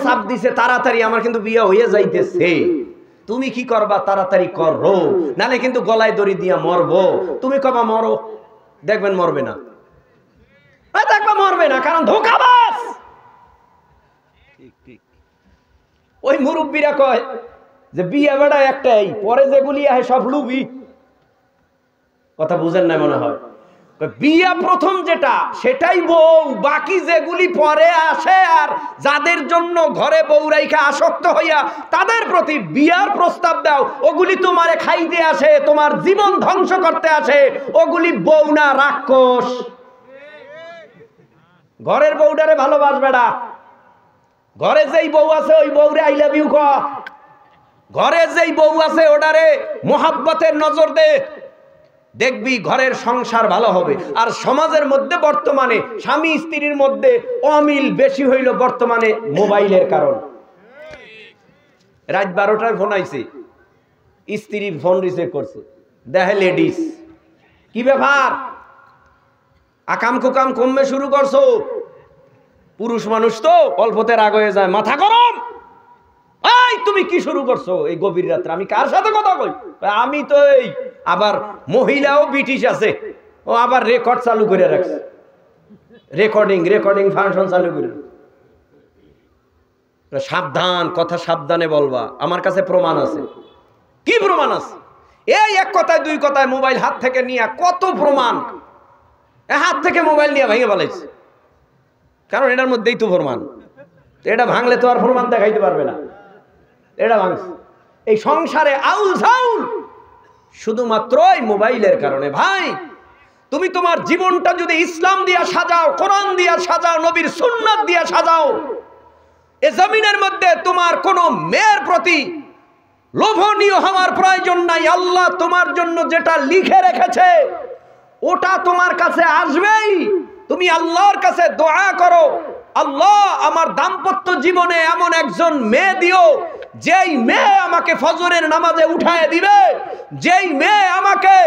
Speaker 1: চাপ দিছে তাড়াতাড়ি, আমার কিন্তু বিয়ে হয়ে যাইতেছে, তুমি কি করবা তাড়াতাড়ি করো, নালে কিন্তু গলায় দড়ি দিয়া মরবো। তুমি কবা মরো, দেখবেন মরবে না, দেখবা মরবে না, কারণ ধোঁকাবাজ। ওই মুরব্বীরা কয় যে বিয়ে বেড়া একটাই, পরে যেগুলি আহে সব লুবি। কথা বুঝেন না মনে হয়? বিয়া প্রথম যেটা সেটাই বউ, বাকি যেগুলি পরে আসে, আর যাদের জন্য ঘরে বউ রাইখা আসক্ত হইয়া তাদের প্রতি বিয়ার প্রস্তাব দাও, ওগুলি তোমারে খাইতে আসে, তোমার জীবন ধ্বংস করতে আসে, ওগুলি বউ না, রাক্ষস। ঘরের বউটারে ভালোবাসবে না, ঘরে যেই বউ আছে ওই বউরে আই লাভ ইউ ক, ঘরে যেই বউ আছে ওটারে মোহাব্বতের নজর দে, দেখবি ঘরের সংসার ভালো হবে। আর সমাজের মধ্যে বর্তমানে স্বামী স্ত্রীর মধ্যে অমিল বেশি হইল বর্তমানে মোবাইলের কারণ। রাত 12টায় ফোন আইছে, স্ত্রী ফোন রিসিভ করছে, দেখে লেডিস, কি ব্যাপার, আকাম কুকাম কমবে শুরু করছো? পুরুষ মানুষ তো অল্পতে রাগ হয়ে যায়, মাথা গরম, এই তুমি কি শুরু করছো এই গভীর রাত্রে, আমি কার সাথে কথা কই? আমি তো এই, আবার মহিলাও ব্রিটিশ আছে, ও আবার রেকর্ড চালু করে রাখছে, রেকর্ডিং ফাংশন চালু করে। সাবধান, কথা সাবধানে বলবা, আমার কাছে প্রমাণ আছে। কি প্রমাণ আছে? এই এক কথায় দুই কথায় মোবাইল হাত থেকে নিয়ে কত প্রমাণ, হাত থেকে মোবাইল নিয়ে ভেঙে ফেলাইছে, কারণ এটার মধ্যেই তো প্রমাণ, এটা ভাঙলে তো আর প্রমাণ দেখাইতে পারবে না, এটা ভাঙছে। এই সংসারে আউল ঝাউল শুধুমাত্র এই মোবাইলের কারণে। ভাই, তুমি তোমার জীবনটা যদি ইসলাম দিয়া সাজাও, কোরআন দিয়া সাজাও, নবীর সুন্নাত দিয়া সাজাও, এ জমিনের মধ্যে তোমার কোনো মেয়ের প্রতি লোভনীয় হওয়ার প্রয়োজন নাই। আল্লাহ তোমার জন্য যেটা লিখে রেখেছে ওটা তোমার কাছে আসবেই। তুমি আল্লাহর কাছে দোয়া করো, আল্লাহ আমার দাম্পত্য জীবনে এমন একজন মেয়ে দিও, যেই মেয়ে আমাকে ফজরের নামাজে উঠায় দিবে, যেই মেয়ে আমাকে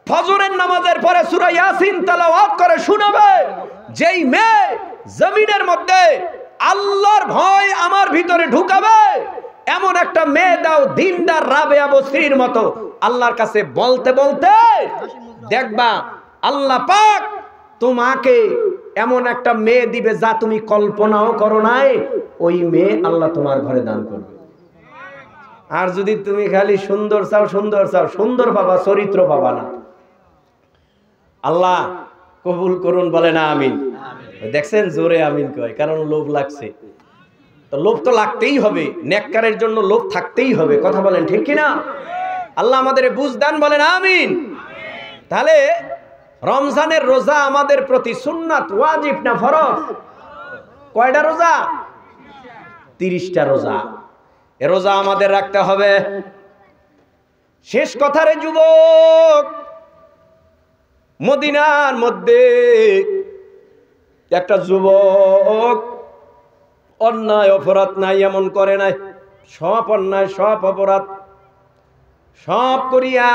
Speaker 1: ফজরের নামাজের পরে সূরা ইয়াসিন তেলাওয়াত করে শোনাবে, যেই মেয়ে জমিনের মধ্যে আল্লাহর ভয় আমার ভিতরে ঢুকাবে, এমন একটা মেয়ে দাও দিনদার রাবেয়া বসরির মতো। আল্লাহর কাছে বলতে বলতে দেখবা আল্লাহ পাক তোমাকে এমন একটা মেয়ে দিবে যা তুমি কল্পনাও করো নাই, ওই মেয়ে আল্লাহ তোমার ঘরে দান করবে। আর যদি তুমি খালি সুন্দর চাও, সুন্দর পাবা, চরিত্র পাবা না। আল্লাহ কবুল করুন, বলে না আমিন। দেখছেন জোরে আমিন কয়, কারণ লোভ লাগছে। তো লোভ তো লাগতেই হবে, নেককারের জন্য লোভ থাকতেই হবে। কথা বলেন ঠিক কিনা? আল্লাহ আমাদের বুঝ দান, বলেন আমিন। তাহলে রমজানের রোজা আমাদের প্রতি সুন্নাত, ওয়াজিব না ফরজ? কয়টা রোজা? 30টা রোজা। এ রোজা আমাদের রাখতে হবে। শেষ কথা রে যুবক, মদিনার মধ্যে একটা যুবক অন্যায় অপরাধ নাই এমন করে নাই, সব অন্যায় সব অপরাধ সব করিয়া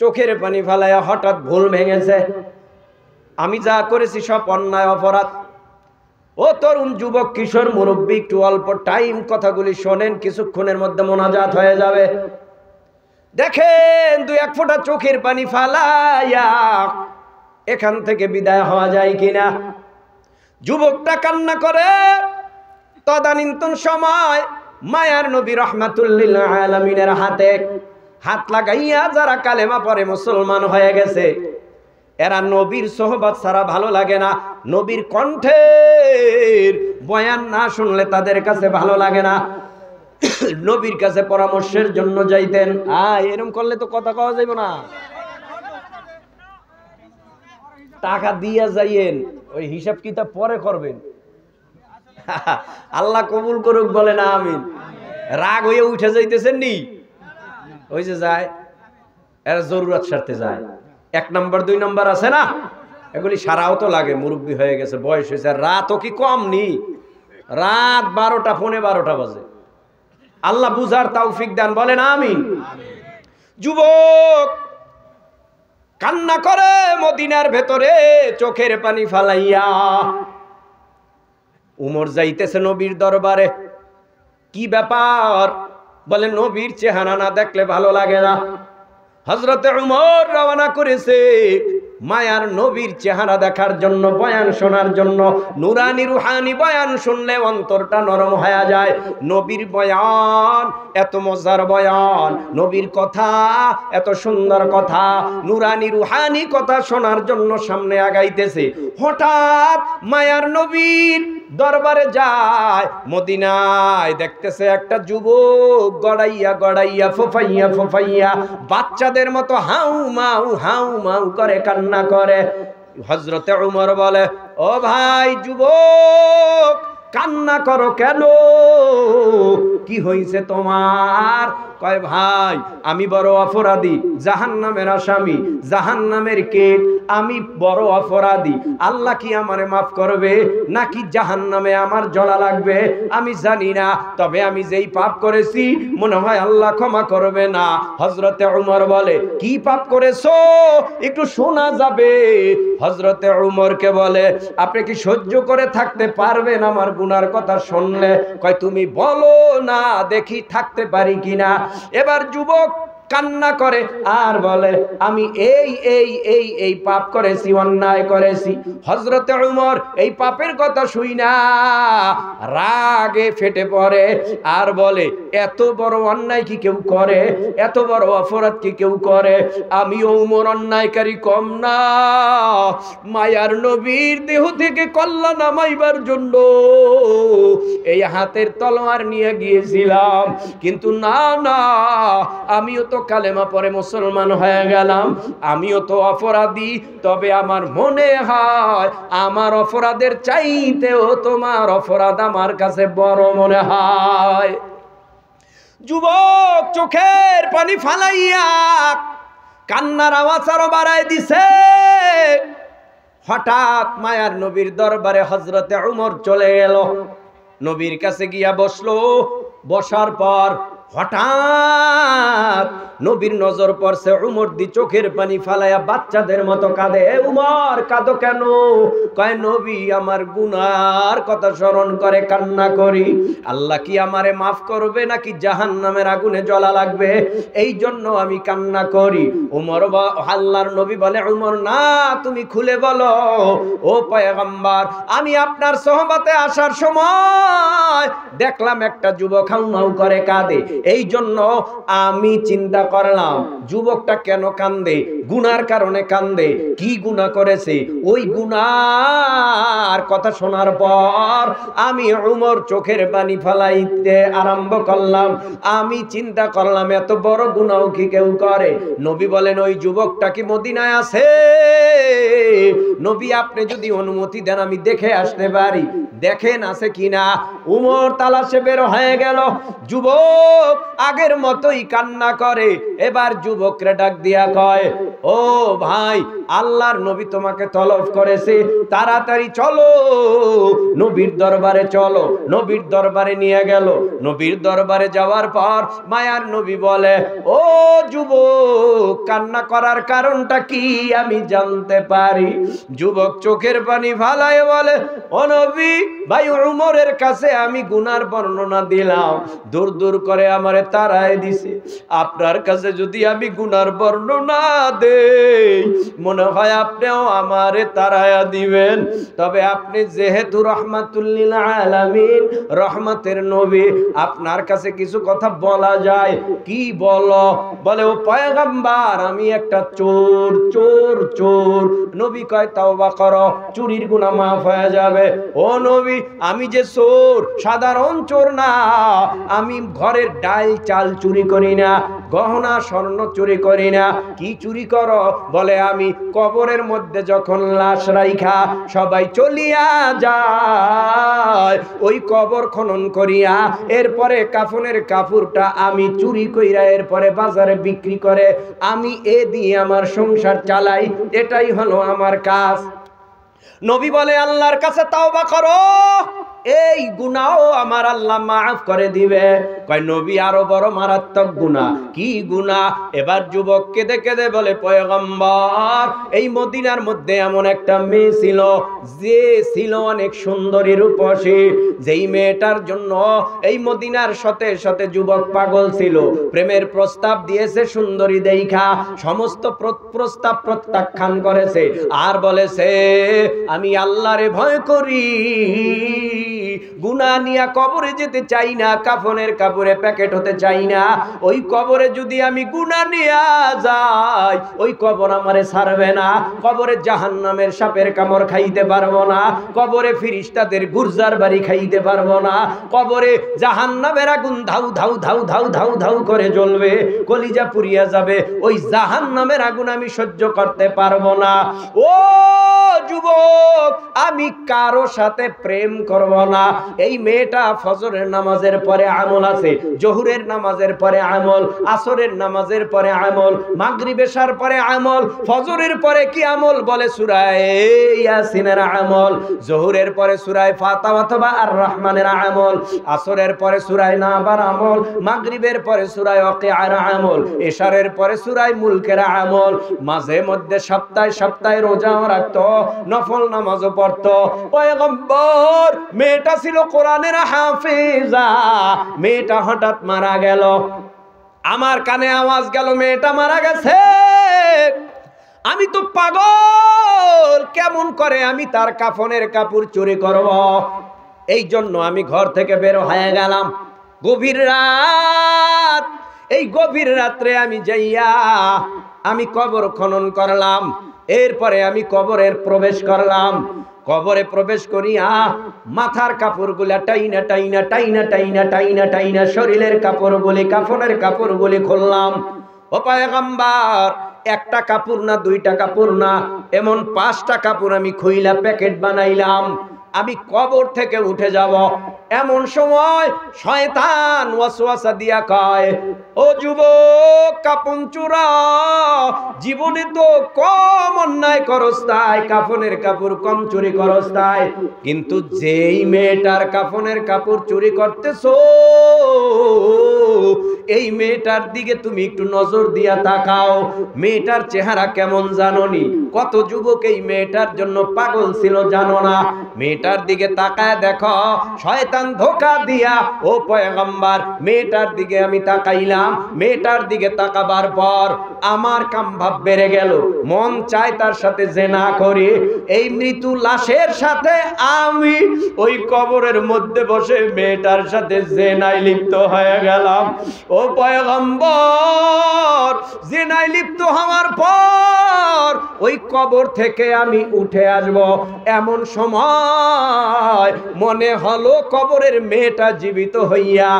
Speaker 1: চোখের পানি ফেলাইয়া হঠাৎ ভুল ভেঙেছে, আমি যা করেছি সব অন্যায় অপরাধ। ও তরুণ যুবক, কিশোর, মুরব্বী, একটু অল্প টাইম কথাগুলি শোনেন, কিছুক্ষণের মধ্যে মোনাজাত হয়ে যাবে। দেখেন 2-1 ফোঁটা চোখের পানি ফালাইয়া এখান থেকে বিদায় হওয়া যায় কিনা। যুবকটা কান্না করে। তদানীন্তন সময় মায়ার নবী রাহমাতুল লিল আলামিনের হাতে হাত লাগাইয়া যারা কালেমা পড়ে মুসলমান হয়ে গেছে, এরা নবীর সোহবত ছাড়া ভালো লাগে না, নবীর কণ্ঠের বয়ান না শুনলে তাদের কাছে ভালো লাগে না। নবীর কাছে পরামর্শের জন্য যাইতেন। এরকম করলে তো কথা কওয়া যাইব না। টাকা দিয়া যাইয়েন, ওই হিসাব কিতাব পরে করবেন। আল্লাহ কবুল করুক, বলে না আমিন। রাগ হয়ে উঠে যাইতেছেন নি, ওই যে যায় এরা জরুরত স্বার্থে যায়। 1 নম্বর 2 নম্বর আছে না, এগুলি সারাও তো লাগে, মুরব্বী হয়ে গেছে, বয়স হয়েছে। রাতও কি কম নি, রাত 12টা 12:15 বাজে। আল্লাহ বুঝার তৌফিক দান, বলেন আমিন। যুবক কান্না করে মদিনার ভেতরে চোখের পানি ফালাইয়া। উমর যাইতেছে নবীর দরবারে। কি ব্যাপার? বলে নবীর চেহারা না দেখলে ভালো লাগে না। হযরতে উমর রওনা করেছে মায়ার নবীর চেহারা দেখার জন্য, বয়ান শোনার জন্য। নুরানি রুহানি বয়ান শুনলে অন্তরটা নরম হয়ে যায়। নবীর বয়ান এত মজার বয়ান, নবীর কথা এত সুন্দর কথা, নুরানি রুহানি কথা শোনার জন্য সামনে আগাইতেছে। হঠাৎ মায়ার নবীর দরবারে যায়, মদিনায় দেখতেছে একটা যুবক গড়াইয়া গড়াইয়া ফোফাইয়া ফোফাইয়া বাচ্চাদের মতো হাউ মাউ করে কান্না করে। হযরতে উমর বলে, ও ভাই যুবক, কান্না করো কেন? কি হইছে তোমার? কয় ভাই আমি বড় অপরাধী, জাহান্নামের আসামি, জাহান্নামের কেট, আমি বড় অপরাধী। আল্লাহ কি আমারে মাফ করবে নাকি জাহান্নামে আমার জ্বলা লাগবে আমি জানি না, তবে আমি যেই পাপ করেছি মনে হয় আল্লাহ ক্ষমা করবে না। হযরতে উমর বলে, কি পাপ করেছো একটু শোনা যাবে? হযরতে উমরকে বলে, আপনি কি সহ্য করে থাকতে পারবেন আমার গুনার কথা শুনলে? কয় তুমি বলো না দেখি থাকতে পারি কিনা। এবার যুবক কান্না করে আর বলে, আমি এই পাপ করেছি, অন্যায় করেছি। হযরতে উমর এই পাপের কথা শুই না রাগে ফেটে পড়ে আর বলে, এত বড় অন্যায় কি কেউ করে? এত বড় অপরাধ কি কেউ করে? আমি উমর অন্যায়কারী কম না। মায়ার নবীর দেহ থেকে কল্লা নামাইবার জন্য এই হাতের তলোয়ার নিয়ে গিয়েছিলাম, কিন্তু না আমিও তো কালেমা পরে মুসলমান হয়ে গেলাম, আমিও তো অপরাধী। তবে আমার মনে হয় আমার অপরাধের চাইতেও তোমার অপরাধ আমার কাছে বড় মনে হয়। যুবক চোখের পানি ফালাইয়া কান্নার আওয়াজ আরো বাড়ায় দিছে। হঠাৎ মায়ার নবীর দরবারে হযরতে উমর চলে গেল, নবীর কাছে গিয়া বসলো। বসার পর হঠাৎ নবীর নজর পড়ছে উমর দি চোখের পানি ফালাইয়া বাচ্চাদের মতো কাঁদে। উমর কাঁদো কেন? কয় নবী আমার গুনার কথা স্মরণ করে কান্না করি, আল্লাহ কি আমারে মাফ করবে নাকি জাহান্নামের আগুনে জ্বলা লাগবে, এই জন্য আমি কান্না করি। উমর আল্লাহর নবী বলে, উমর না, তুমি খুলে বলো। ও পয়গম্বর, আমি আপনার সোহবতে আসার সময় দেখলাম একটা যুবক হাউমাউ করে কাঁদে, এই জন্য আমি চিন্তা করলাম যুবকটা কেন কান্দে, গুনার কারণে কান্দে। কি গুনাহ করেছে? ওই গুনার কথা শোনার পর আমি উমর চোখের পানি ফেলাইতে আরম্ভ করলাম। আমি চিন্তা করলাম এত বড় গুনাহ কি কেউ করে? নবী বলেন, ওই যুবকটা কি মদিনায় আছে? নবী আপনি যদি অনুমতি দেন আমি দেখে আসতে পারি, দেখেন আছে কিনা। উমর তালাশে বের হয়ে গেল। যুবক আগের মতোই কান্না করে। এবার যুবকরে ডাক দিয়া কয়, ও ভাই, আল্লাহর নবী তোমাকে তলব করেছে, তাড়াতাড়ি চলো নবীর দরবারে চলো। নবীর দরবারে নিয়ে গেল। নবীর দরবারে যাওয়ার পর মায়ার নবী বলে, ও যুবক, কান্না করার কারণটা কি আমি জানতে পারি? যুবক চোখের পানি ফালায় বলে, ও নবী, ভাই উমরের কাছে আমি গুনার বর্ণনা দিলাম, দূর করে আমারে তাড়ায় দিছে। আপনার কাছে যদি আমি গুনার বর্ণনা দেই, মনে হয় আপনিও আমারে তারায়া দিবেন। তবে আপনি যেহেতু রহমাতুল লিল আলামিন, রহমতের নবী, আপনার কাছে কিছু কথা বলা যায়। কি বলো? বলে ও পয়গম্বর, আমি একটা চোর। চোর চোর। নবী কয় তওবা করো, চুরির গুনাহ মাফ হয়ে যাবে। ও নবী, আমি যে চোর, সাধারণ চোর না, আমি ঘরের ডাল চাল চুরি করি না, গহনা স্বর্ণ চুরি করি না। কি চুরি করো? বলে আমি কবরের মধ্যে যখন লাশ রাইখা সবাই চলিয়া যায়, ওই কবর খনন করিয়া এরপরে কাফনের কাপড়টা আমি চুরি কইরা এরপরে বাজারে বিক্রি করে আমি এ দিয়ে আমার সংসার চালাই। এটাই হলো আমার কাজ। নবী বলে আল্লাহর কাছে তাওবা করো, এই গুনাহও আমার আল্লাহ মাফ করে দিবে। কয় নবী আরো বড় মারাত্মক গুনাহ। কি গুনাহ? এবার যুবক কেঁদে কেঁদে বলে পয়গম্বর, এই মদিনার মধ্যে এমন একটা মেয়ে ছিল, যে ছিল অনেক সুন্দরী রূপসী, যেই মেয়েটার জন্য এই মদিনার শতে শতে যুবক পাগল ছিল। প্রেমের প্রস্তাব দিয়েছে সুন্দরী দেইখা, সমস্ত প্রস্তাব প্রত্যাখ্যান করেছে আর বলেছে আমি আল্লাহরে ভয় করি, গুনাহ নিয়া কবরে যেতে চাই না, কাফনের কাপড়ে প্যাকেট হতে চাই না। ওই কবরে যদি আমি গুনাহ নিয়া যাই, ওই কবর আমারে ছাড়বে না। কবরে জাহান্নামের সাপের কামড় খাইতে পারবো না, কবরে ফেরেশতাদের গুরজার বাড়ি খাইতে পারবো না, কবরে জাহান্নামের আগুন ধাউ ধাউ ধাউ ধাউ ধাউ ধাউ করে জ্বলবে, কলিজা পুড়িয়া যাবে। ওই জাহান্নামের আগুন আমি সহ্য করতে পারবো না। ও যুবক, আমি কারো সাথে প্রেম করব না। এই মেয়েটা ফজরের নামাজের পরে আমল আছে, জোহরের নামাজের পরে আমল, আসরের নামাজের পরে আমল, মাগরিব এশার পরে আমল, ফজরের পরে কি আমল? বলে সূরা ইয়াসিনের আমল, জোহরের পরে সূরা ফাতিহা অথবা আর রহমানের আমল, আসরের পরে সূরা নাবার আমল, মাগরিবের পরে সূরা ওয়াকিআর আমল, এশারের পরে সূরা মুলকের আমল। মাঝে মধ্যে সপ্তাহে সপ্তাহে রোজাও রাখতো, নফল নামাজও পড়তো। পয়গম্বর, মেয়েটা ছিল কোরআনের হাফেজা, মেয়েটা হঠাৎ মারা গেল। আমার কানে আওয়াজ গেল মেয়েটা মারা গেছে। আমি তো পাগল, কেমন করে আমি তার কাফনের কাপড় চুরি করব? এই জন্য আমি ঘর থেকে বের হয়ে গেলাম। গভীর রাত, এই গভীর রাত্রে আমি যাইয়া আমি কবর খনন করলাম। এরপরে আমি কবরের প্রবেশ করলাম। কবরে প্রবেশ করিয়া মাথার কাপড়গুলা টাইনা টাইনা টাইনা টাইনা টাইনা টাইনা শরীরের কাপড়গুলি, কাফনের কাপড়গুলি খুললাম। ও পয়গম্বর, একটা কাপড় না, দুইটা কাপড় না, এমন 5টা কাপড় আমি খুইলা প্যাকেট বানাইলাম। আমি কবর থেকে উঠে যাব। এমন সময় শয়তান ওয়াসওয়াসা দিয়া কয়, ও যুবক, কাপন চোরা, জীবনে তো কম অন্যায় করস তাই, কাফনের কাপড় কম চুরি করস তাই, কিন্তু যেই মেয়েটার কাফনের কাপড় চুরি করতেছো, এই মেয়েটার দিকে তুমি একটু নজর দিয়া তাকাও। মেয়েটার চেহারা কেমন জানোনি? কত যুবক এই মেয়েটার জন্য পাগল ছিল জানো না? মেয়েটার দিকে তাকায় দেখো। শয়তান ধোঁকা দিয়া, ও পয়গম্বর, মেয়েটার দিকে আমি তাকাইলাম। মেয়েটার দিকে তাকাবার পর আমার কাম ভাব বেড়ে গেল, মন চায় তার সাথে জিনা করি। এই মৃত্যু লাশের সাথে আমি ওই কবরের মধ্যে বসে মেয়েটার সাথে জিনায় লিপ্ত হয়ে গেলাম। ও পয়গম্বর, জিনায় লিপ্ত হওয়ার পর ওই কবর থেকে আমি উঠে আসব, এমন সময় মনে হলো কবরের মেয়েটা জীবিত হইয়া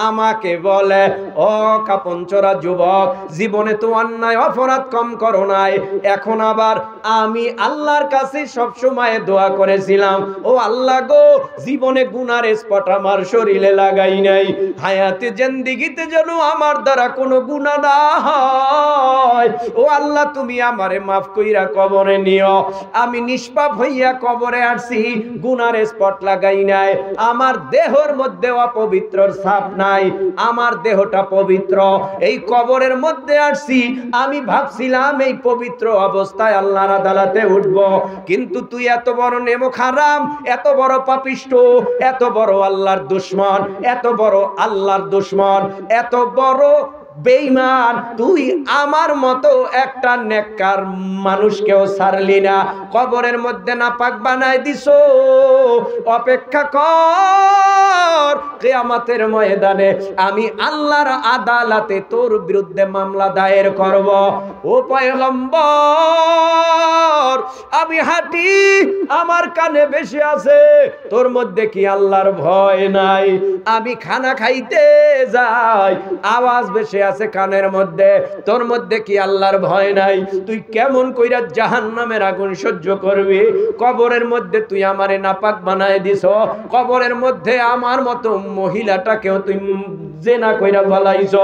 Speaker 1: আমাকে বলে, ও কাপনচোরা যুবক, জীবনে তো অন্যায় অপরাধ কম করো নাই, এখন আবার আমি আল্লাহর কাছে সব সময় দোয়া করেছিলাম, ও আল্লাহ গো, জীবনে গুনার স্পট আমার শরীরে লাগাই নাই, হায়াতে জিন্দেগিতে যেন আমার দ্বারা কোনো গুনাহ না হয়। ও আল্লাহ, তুমি আমারে মাফ কইরা কবরে নিও। আমি নিষ্পাপ হইয়া কবরে আসছি, গুনার স্পট লাগাই নাই, আমার দেহর মধ্যে অপবিত্রর ছাপ নাই, আমার দেহটা পবিত্র। এই কবরের মধ্যে আসছি, আমি ভাবছিলাম এই পবিত্র অবস্থায় আল্লাহর আদালতে উঠব, কিন্তু তুই এত বড় নেমক হারাম, এত বড় পাপিষ্ট, এত বড় আল্লাহর দুশমন, এত বড় আল্লাহর দুশমন, এত বড় বেঈমান, তুই আমার মতো একটা নেককার মানুষকেও ছাড়লি না, কবরের মধ্যে নাপাক বানায় দিছো। অপেক্ষা কর, কিয়ামতের ময়দানে আমি আল্লাহর আদালতে তোর বিরুদ্ধে মামলা দায়ের করব। ও পয়গম্বর, আমি হাঁটি, আমার কানে বেশি আছে, তোর মধ্যে কি আল্লাহর ভয় নাই? আমি খানা খাইতে যাই, আওয়াজ বেশি আছে কানের মধ্যে, তোর মধ্যে কি আল্লাহর ভয় নাই? তুই কেমন কইরা জাহান্নামের আগুন সহ্য করবি? কবরের মধ্যে তুই আমারে নাপাক বানায় দিছ, কবরের মধ্যে আমার মতো মহিলাটাকেও তুই জেনা কইরা ফলাইছ।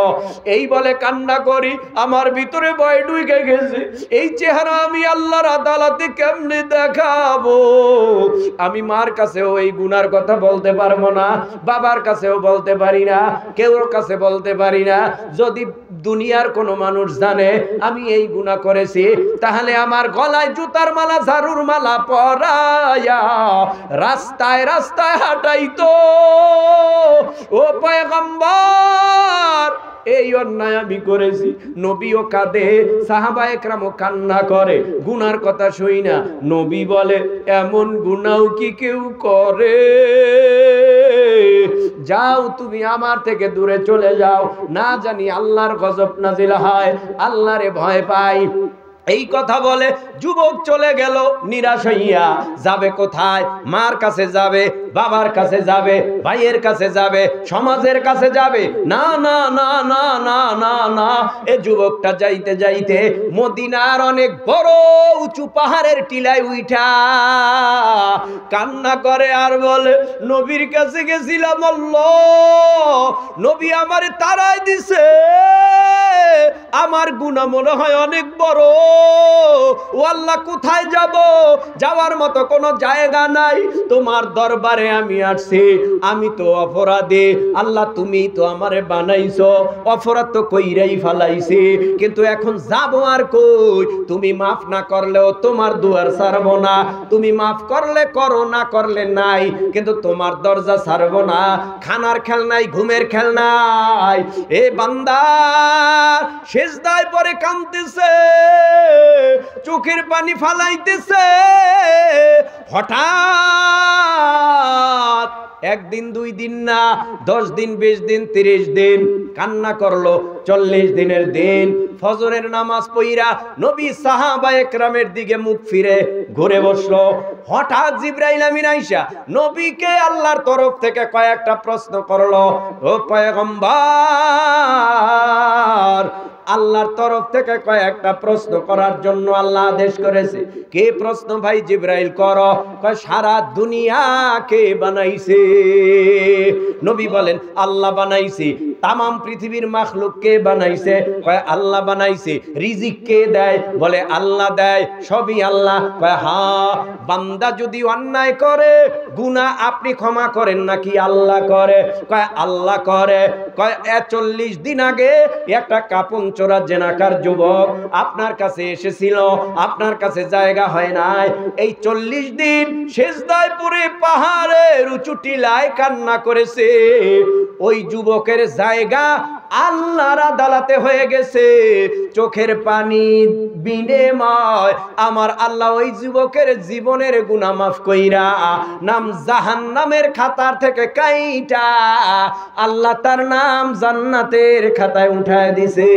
Speaker 1: এই বলে কান্না করি, আমার ভিতরে ভয় ঢুকে গেছে। এই চেহারা আমি আল্লাহর আদালতে কেমনে দেখাবো? আমি মার কাছেও এই গুনার কথা বলতে পারবো না, বাবার কাছেও বলতে পারি না, কেউর কাছে বলতে পারি না। যদি দুনিয়ার কোনো মানুষ জানে আমি এই গুনাহ করেছি, তাহলে আমার গলায় জুতার মালা, ঝাড়ুর মালা পরায়া রাস্তায় রাস্তায় হাঁটাইতো। ও পয়গম্বর, এই অন্যায় আমি করেছি। নবীও কাঁদে, সাহাবায়ে কেরামও কান্না করে গুনার কথা শুই না। নবী বলে, এমন গুনাও কি কেউ করে? যাও, তুমি আমার থেকে দূরে চলে যাও, না জানি আল্লাহর গজব নাজিল হয়, আল্লাহরে ভয় পাই। এই কথা বলে যুবক চলে গেল নিরাশ হইয়া। যাবে কোথায়? মার কাছে যাবে, বাবার কাছে যাবে, ভাইয়ের কাছে যাবে, সমাজের কাছে যাবে? না না না না না না না। এ যুবকটা যাইতে যাইতে মদিনার অনেক বড় উঁচু পাহাড়ের টিলায় উঠা কান্না করে আর বলে, নবীর কাছে গেছিলাম, আল্লাহ নবী আমারে তাড়াই দিছে, আমার গুনাহ মনে হয় অনেক বড়। ও আল্লাহ, কোথায় যাব? যাওয়ার মতো কোনো জায়গা নাই, তোমার দরবারে আমি আসছি, আমি তো অপরাধী। আল্লাহ, তুমি তো আমারে বানাইছো, অপরাধ তো কইরাই ফালাইছি, কিন্তু এখন যাব আর কই? তুমি মাফ না করলেও তোমার দুয়ার ছাড়বো না, তুমি মাফ করলে করো, না করলে নাই, কিন্তু তোমার দরজা ছাড়বো না। খানার খেল নাই, ঘুমের খেল নাই। এ বান্দা সিজদায় পড়ে কাঁদতেছে, চোখের পানি ফালাইতেছে। হঠাৎ একদিন, 2 দিন না, 10 দিন, 20 দিন, 30 দিন কান্না করলো। 40 দিনের দিন ফজরের নামাজ পড়া নবী সাহাবায়ে কেরামের দিকে মুখ ফিরে ঘুরে বসলো। হঠাৎ জিবরাইল আমিন আইসা নবীকে আল্লাহর তরফ থেকে কয়েকটা প্রশ্ন করলো। ও পয়গম্বর, আল্লাহর তরফ থেকে কয়েকটা প্রশ্ন করার জন্য আল্লাহ আদেশ করেছে। কে প্রশ্ন ভাই জিবরাইল? করো। কয়, সারা দুনিয়া কে বানাইছে? নবী বলেন, আল্লাহ বানাইছে। তামাম পৃথিবীর মাখলুক কে বানাইছে? কয়, আল্লাহ বানাইছে। রিজিক কে দেয়? বলে আল্লাহ দেয়। সবই আল্লাহ। কয়, হ্যাঁ। বান্দা যদি অন্যায় করে, গুনাহ আপনি ক্ষমা করেন নাকি আল্লাহ করে? কয়, আল্লাহ করে। কয়, 40 দিন আগে একটা কাপন চোরা জেনাকার যুবক আপনার কাছে এসেছিল, আপনার কাছে জায়গা হয় নাই। এই 40 দিন সিজদায় পড়ে পাহাড়ের উঁচু টিলায় কান্না করেছে। ওই যুবকের জায়গা আল্লাহর আদালতে হয়ে গেছে। চোখের পানি বিনিময় আমার আল্লাহ ওই যুবকের জীবনের গুনাহ মাফ কইরা নাম জাহান্নামের খাতার থেকে কাইটা আল্লাহ তার নাম জান্নাতের খাতায় উঠায় দিছে।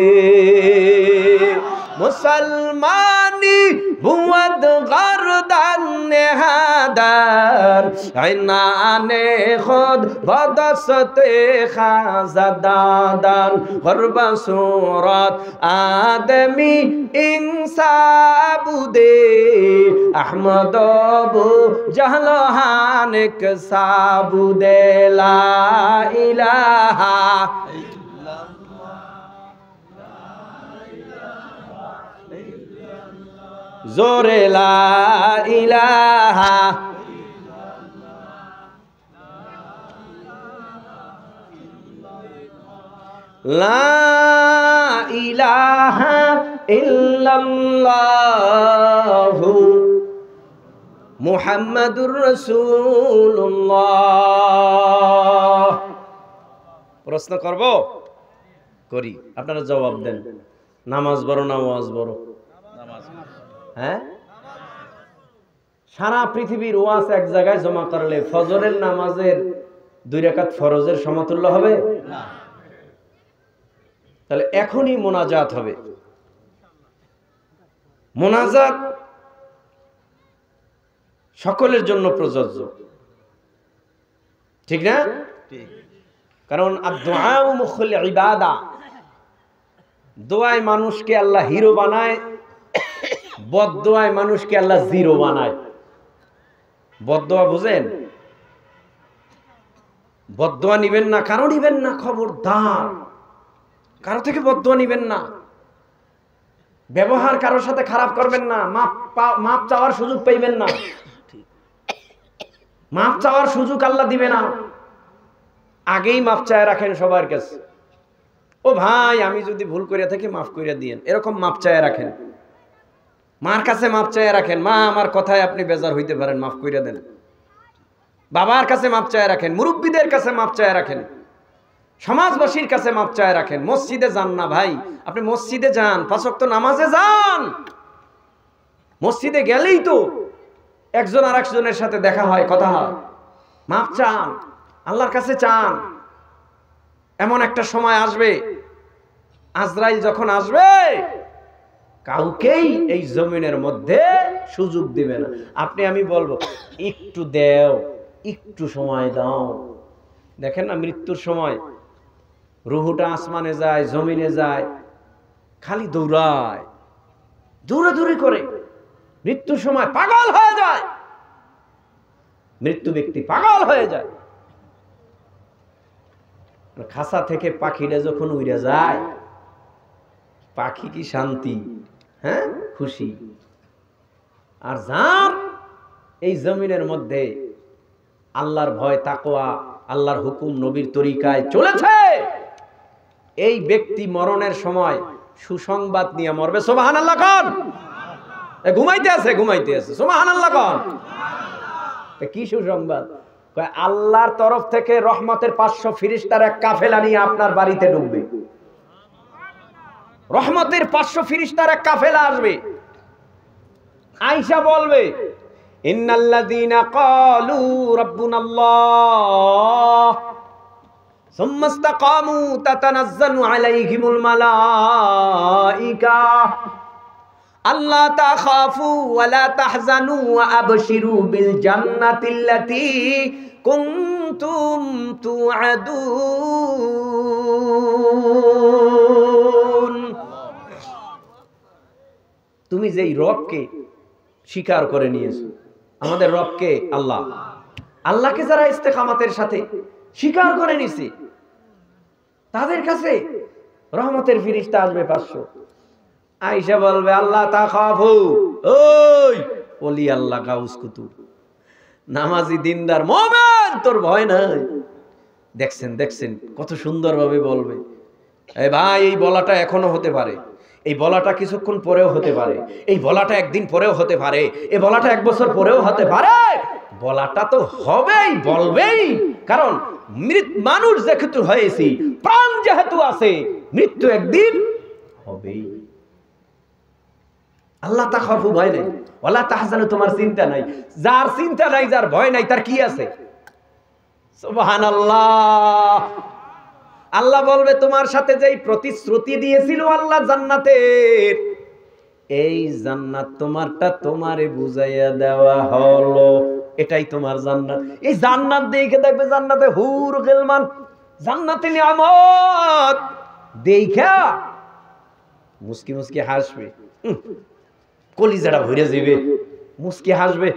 Speaker 1: মুসলমানি বুয়াদ গরদান নেহাদার আইনানে খুদ বদসতে খাজাদাদান গরবা সুরাত আদমি ইনসাবুদে আহমদ বু জাহলহানিক সাবুদে লা ইলাহা জোরে লা ইলাহা লা ইলাহা ইল্লাল্লাহু মুহাম্মাদুর রাসূলুল্লাহ। প্রশ্ন করব? করি? আপনারা জবাব দেন। নামাজ বড় না ওয়াজ বড়? হ্যাঁ, সারা পৃথিবীর ওয়াজ এক জায়গায় জমা করলে ফজরের নামাজের 2 রাকাত ফরজের সমতুল্য হবে না। তাহলে এখনই মোনাজাত হবে। মোনাজাত সকলের জন্য প্রযোজ্য, ঠিক না? কারণ আদ-দুআউ মুখুল ইবাদা, দোয়ায় মানুষকে আল্লাহ হিরো বানায়, বদদোয়ায় মানুষকে আল্লাহ জিরো বানায়। বদদোয়া বুঝেন? বদদোয়া নিবেন না, কারো নিবেন না, খবরদার কারো থেকে বদদোয়া নিবেন না। ব্যবহার কারোর সাথে খারাপ করবেন না, মাপ চাওয়ার সুযোগ পাইবেন না। মাপ চাওয়ার সুযোগ আল্লাহ দিবে না, আগেই মাপ চায় রাখেন সবার কাছে। ও ভাই, আমি যদি ভুল করে থাকি মাফ করে দিয়েন, এরকম মাপ চায় রাখেন। মার কাছে মাপ চায় রাখেন, মা আমার কথায় আপনি বেজার হইতে পারেন, মাফ করে দেন। বাবার কাছে মাপ চায় রাখেন, মুরব্বীদের কাছে মাপ চায় রাখেন, সমাজবাসীর কাছে মাপ চায় রাখেন। মসজিদে যান না ভাই, আপনি মসজিদে যান, 5 ওয়াক্ত নামাজে যান। মসজিদে গেলেই তো একজন আর একজনের সাথে দেখা হয়, কথা হয়, মাপ চান, আল্লাহর কাছে চান। এমন একটা সময় আসবে, আজরাইল যখন আসবে কাউকেই এই জমিনের মধ্যে সুযোগ দিবে না। আপনি আমি বলবো একটু দেও, একটু সময় দাও। দেখেন না, মৃত্যুর সময় রুহুটা আসমানে যায়, জমিনে যায়, খালি দৌড়ায়, দৌড়াদৌড়ি করে। মৃত্যুর সময় পাগল হয়ে যায়, মৃত্যু ব্যক্তি পাগল হয়ে যায়। খাসা থেকে পাখিটা যখন উড়ে যায়, পাখি কি শান্তি, হ্যাঁ, খুশি। আর যার এই জমিনের মধ্যে আল্লাহর ভয়, তাকওয়া, আল্লাহর হুকুম, নবীর তরিকায় চলেছে, এই ব্যক্তি মরণের সময় সুসংবাদ নিয়ে মরবে। সুবহানাল্লাহ কোন? ঘুমাইতে আছে, ঘুমাইতে আছে, সুবহানাল্লাহ কোন? কি সুসংবাদ? আল্লাহর তরফ থেকে রহমতের 500 ফেরেশতার এক কাফেলা নিয়ে আপনার বাড়িতে ঢুকবে। রহমতের 500 ফেরেশতার এক কাফেলা আসবে। আয়েশা বলবে, ইন্নাল্লাযীনা ক্বালু রাব্বুনাল্লাহ সুম্মা ইসতাকামু তাতানাজ্জালু আলাইহিমুল মালাইকা আল্লা তাখাফু ওয়া লা তাহজানু ওয়া আবশিরু বিল জান্নাতিল্লাতী কুনতুম তুআদুন। তুমি যেই রবকে স্বীকার করে নিয়েছো, আমাদের রবকে আল্লাহ, আল্লাহকে যারা ইস্তেকামাতের সাথে স্বীকার করে নিছে, তাদের কাছে রহমতের ফেরেশতা আসবে 500। আয়েশা বলবে, আল্লাহ তাখাফু, ওই ওলি আল্লাহ গাউস কুতুব নামাজি দিনদার মুমিন, তোর ভয় নাই। দেখছেন দেখছেন কত সুন্দরভাবে বলবে। এই ভাই, এই বলাটা এখনো হতে পারে, এই বলাটা কিছুক্ষণ পরেও হতে পারে, এই বলাটা একদিন পরেও হতে পারে, এই বলাটা 1 বছর পরেও হতে পারে। বলাটা তো হবেই, বলবেই, কারণ মানুষ যেহেতু হয়েছি, প্রাণ যেহেতু আছে, মৃত্যু একদিন হবেই। আল্লাহ তাখাফু, ভয় নাই, ওয়ালা তাহজানু, তোমার চিন্তা নাই। যার চিন্তা নাই, যার ভয় নাই, তার কি আছে? সুবহানাল্লাহ। আল্লাহ বলবে, তোমার সাথে যেই প্রতিশ্রুতি দিয়েছিল আল্লাহ জান্নাতের, এই জান্নাত তোমারটা তোমারে বুঝাইয়া দেওয়া হলো, এটাই তোমার জান্নাত। এই জান্নাত দেখে দেখবে জান্নাতে হুর গিলমান, জান্নাতে নিয়ামত দেখা মুস্কি মুস্কি হাসবে, কলিজাটা ভরে যাবে, মুস্কি হাসবে।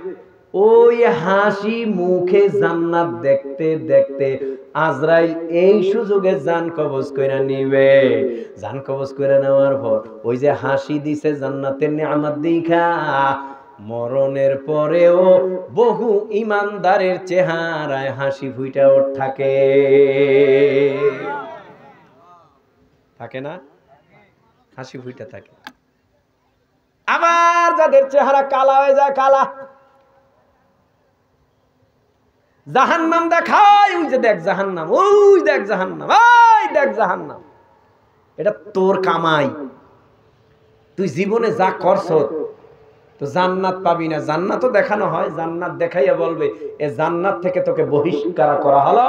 Speaker 1: ওই হাসি মুখে জান্নাত দেখতে দেখতে আজরাইল এই সুযোগে জান কবজ করে নিবে। জান কবজ করে নেওয়ার পর ওই যে হাসি দিছে জান্নাতের নিয়ামত দেখা, মরণের পরেও বহু ইমানদারের চেহারায় হাসি ফুইটা থাকে, থাকে না? হাসি ফুইটা থাকে। আবার যাদের চেহারা কালা হয়ে যায়, কালা, জাহান্নাম দেখায়, ওই যে দেখ জাহান্নাম, ওই দেখ জাহান্নাম, ওই দেখ জাহান্নাম, এটা তোর কামাই, তুই জীবনে যা করছ তো জান্নাত পাবি না। জান্নাতও দেখানো হয়, জান্নাত দেখাইয়া বলবে এ জান্নাত থেকে তোকে বহিষ্কার করা হলো,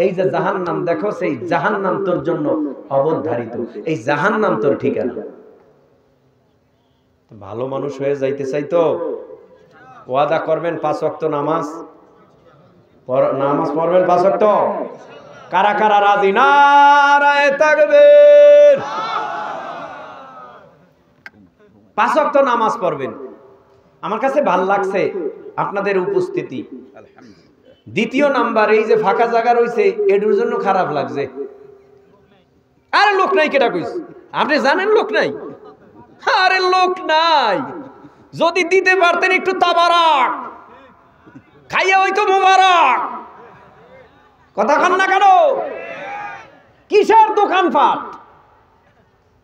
Speaker 1: এই যে জাহান্নাম দেখো সেই জাহান্নাম তোর জন্য অবধারিত, এই জাহান্নাম তোর ঠিকানা। ভালো মানুষ হয়ে যাইতে চাই তো ওয়াদা করবেন 5 ওয়াক্ত নামাজ পড়বেন 5 ওয়াক্ত। কারা কারা রাজি? নারায়ে তাকবীর। 5 ওয়াক্ত নামাজ পড়বেন। আমার কাছে ভালো লাগছে আপনাদের উপস্থিতি। দ্বিতীয় নাম্বার, এই যে ফাঁকা জায়গা রয়েছে এটার জন্য খারাপ লাগছে। আরে লোক নাই, কেটা কইছে? আপনি জানেন লোক নাই? আরে লোক নাই, যদি দিতে পারতেন একটু তাবারাক খাইয়া হইতো মোবারক। কথা কন না কেন? কিসের দোকানপাট?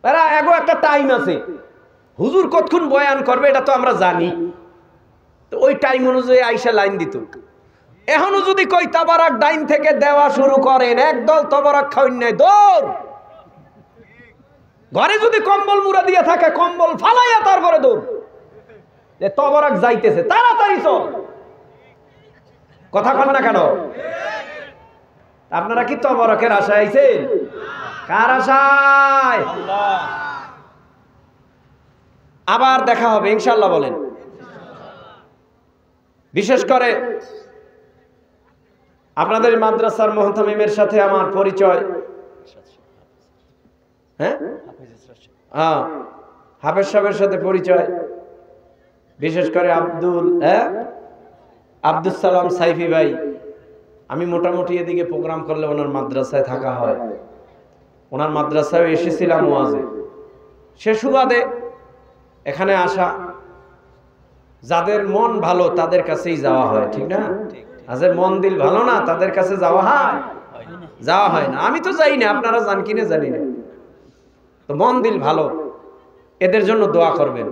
Speaker 1: এরা এগো একটা টাইম আছে, হুজুর কতক্ষণ বয়ান করবে এটা তো আমরা জানি, তো ওই টাইম অনুযায়ী আইসা লাইন দিত। এখনো যদি কই তাবারাক ডাইন থেকে দেওয়া শুরু করেন, একদল তাবারাক খাওয়ান নাই দৌড়। ঘরে যদি কম্বল মুড়া দিয়ে থাকে কম্বল ফালাইয়া তারপরে দৌড়, যে তাবারাক যাইতেছে তাড়াতাড়ি চল। কথা কন না কেন? আপনারা কি তাবারাকের আশায় আইছেন? কার আশায়? আবার দেখা হবে ইনশাআল্লাহ বলেন। বিশেষ করে আপনাদের মাদ্রাসার মুহতামিমের সাথে আমার পরিচয়, হ্যাঁ হাফেজ সাহেবের সাথে পরিচয়, বিশেষ করে আব্দুল সালাম সাইফি ভাই। আমি মোটামুটি এদিকে প্রোগ্রাম করলে ওনার মাদ্রাসায় থাকা হয়, ওনার মাদ্রাসায় এসেছিলাম ওয়াজে। সে সুবাদে এখানে আসা, যাদের মন ভালো তাদের কাছেই যাওয়া হয়, ঠিক না? যাদের মন দিল ভালো না তাদের কাছে যাওয়া হয় না। আমি তো যাই না, আপনারা জান কিনে জানি না। তো মন দিল ভালো, এদের জন্য দোয়া করবেন।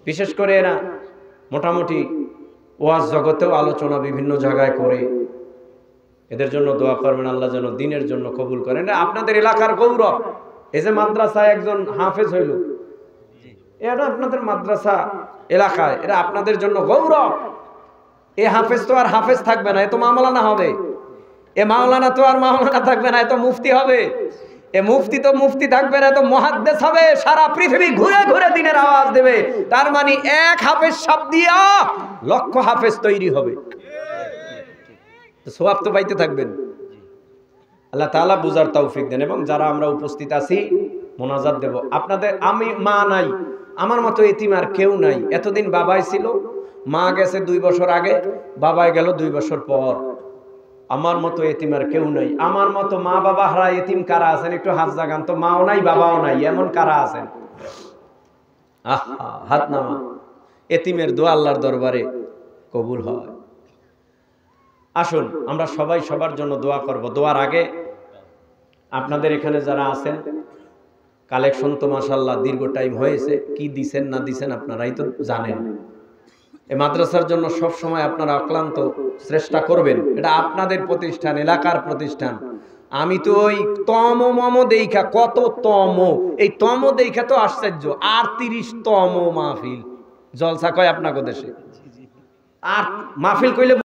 Speaker 1: বিশেষ করে এরা মোটামুটি ওয়াজ জগতেও আলোচনা বিভিন্ন জায়গায় করে, এদের জন্য দোয়া করবেন। আল্লাহ যেন দিনের জন্য কবুল করেন। আপনাদের এলাকার গৌরব, এই যে মাদ্রাসায় একজন হাফেজ হইল, এটা আপনাদের মাদ্রাসা এলাকায়, এটা আপনাদের জন্য গৌরব। এ হাফেজ তো আর হাফেজ থাকবে না, এ তো মাওলানা হবে। এ মাওলানা তো আর মাওলানা থাকবে না, এ তো মুফতি হবে। এ মুফতি তো মুফতি থাকবে না, তো মুহাদ্দিস হবে। সারা পৃথিবী ঘুরে ঘুরে দিনের আওয়াজ দেবে। তার মানে এক হাফেজ সব দিয়া লক্ষ হাফেজ তৈরি হবে। সওয়াব তো পাইতে থাকবেন। আল্লাহ তাআলা বুঝার তৌফিক দেন। এবং যারা আমরা উপস্থিত আছি মোনাজাত দেব আপনাদের। আমি মা নাই, আমার মতো এতিম আর কেউ নাই। এতদিন বাবাই ছিল, মা গেছে 2 বছর আগে, বাবাই গেল 2 বছর পর। আমার মতো এতিম আর কেউ নাই। আমার মতো মা বাবা হারা এতিম কারা আছেন? একটু হাত জাগান তো। মাও নাই বাবাও নাই, এমন কারা আছেন? হাত নামা। এতিমের দোয়া আল্লাহর দরবারে কবুল হয়। আসুন আমরা সবাই সবার জন্য দোয়া করব। দোয়ার আগে আপনাদের এখানে যারা আছেন, কালেকশন তো মাশাআল্লাহ দীর্ঘ টাইম হয়েছে, কি দিছেন না দিছেন আপনারাই তো জানেন। এই মাদ্রাসার জন্য সব সময় আপনারা অক্লান্ত চেষ্টা করবেন। এটা আপনাদের প্রতিষ্ঠান, এলাকার প্রতিষ্ঠান। আমি তো ওই তম দেখা, কত তম, এই তম দেখা তো আশ্চর্য। 38তম মাহফিল জলসা কয় আপনাকে দেশে। আর মাহফিল কইলে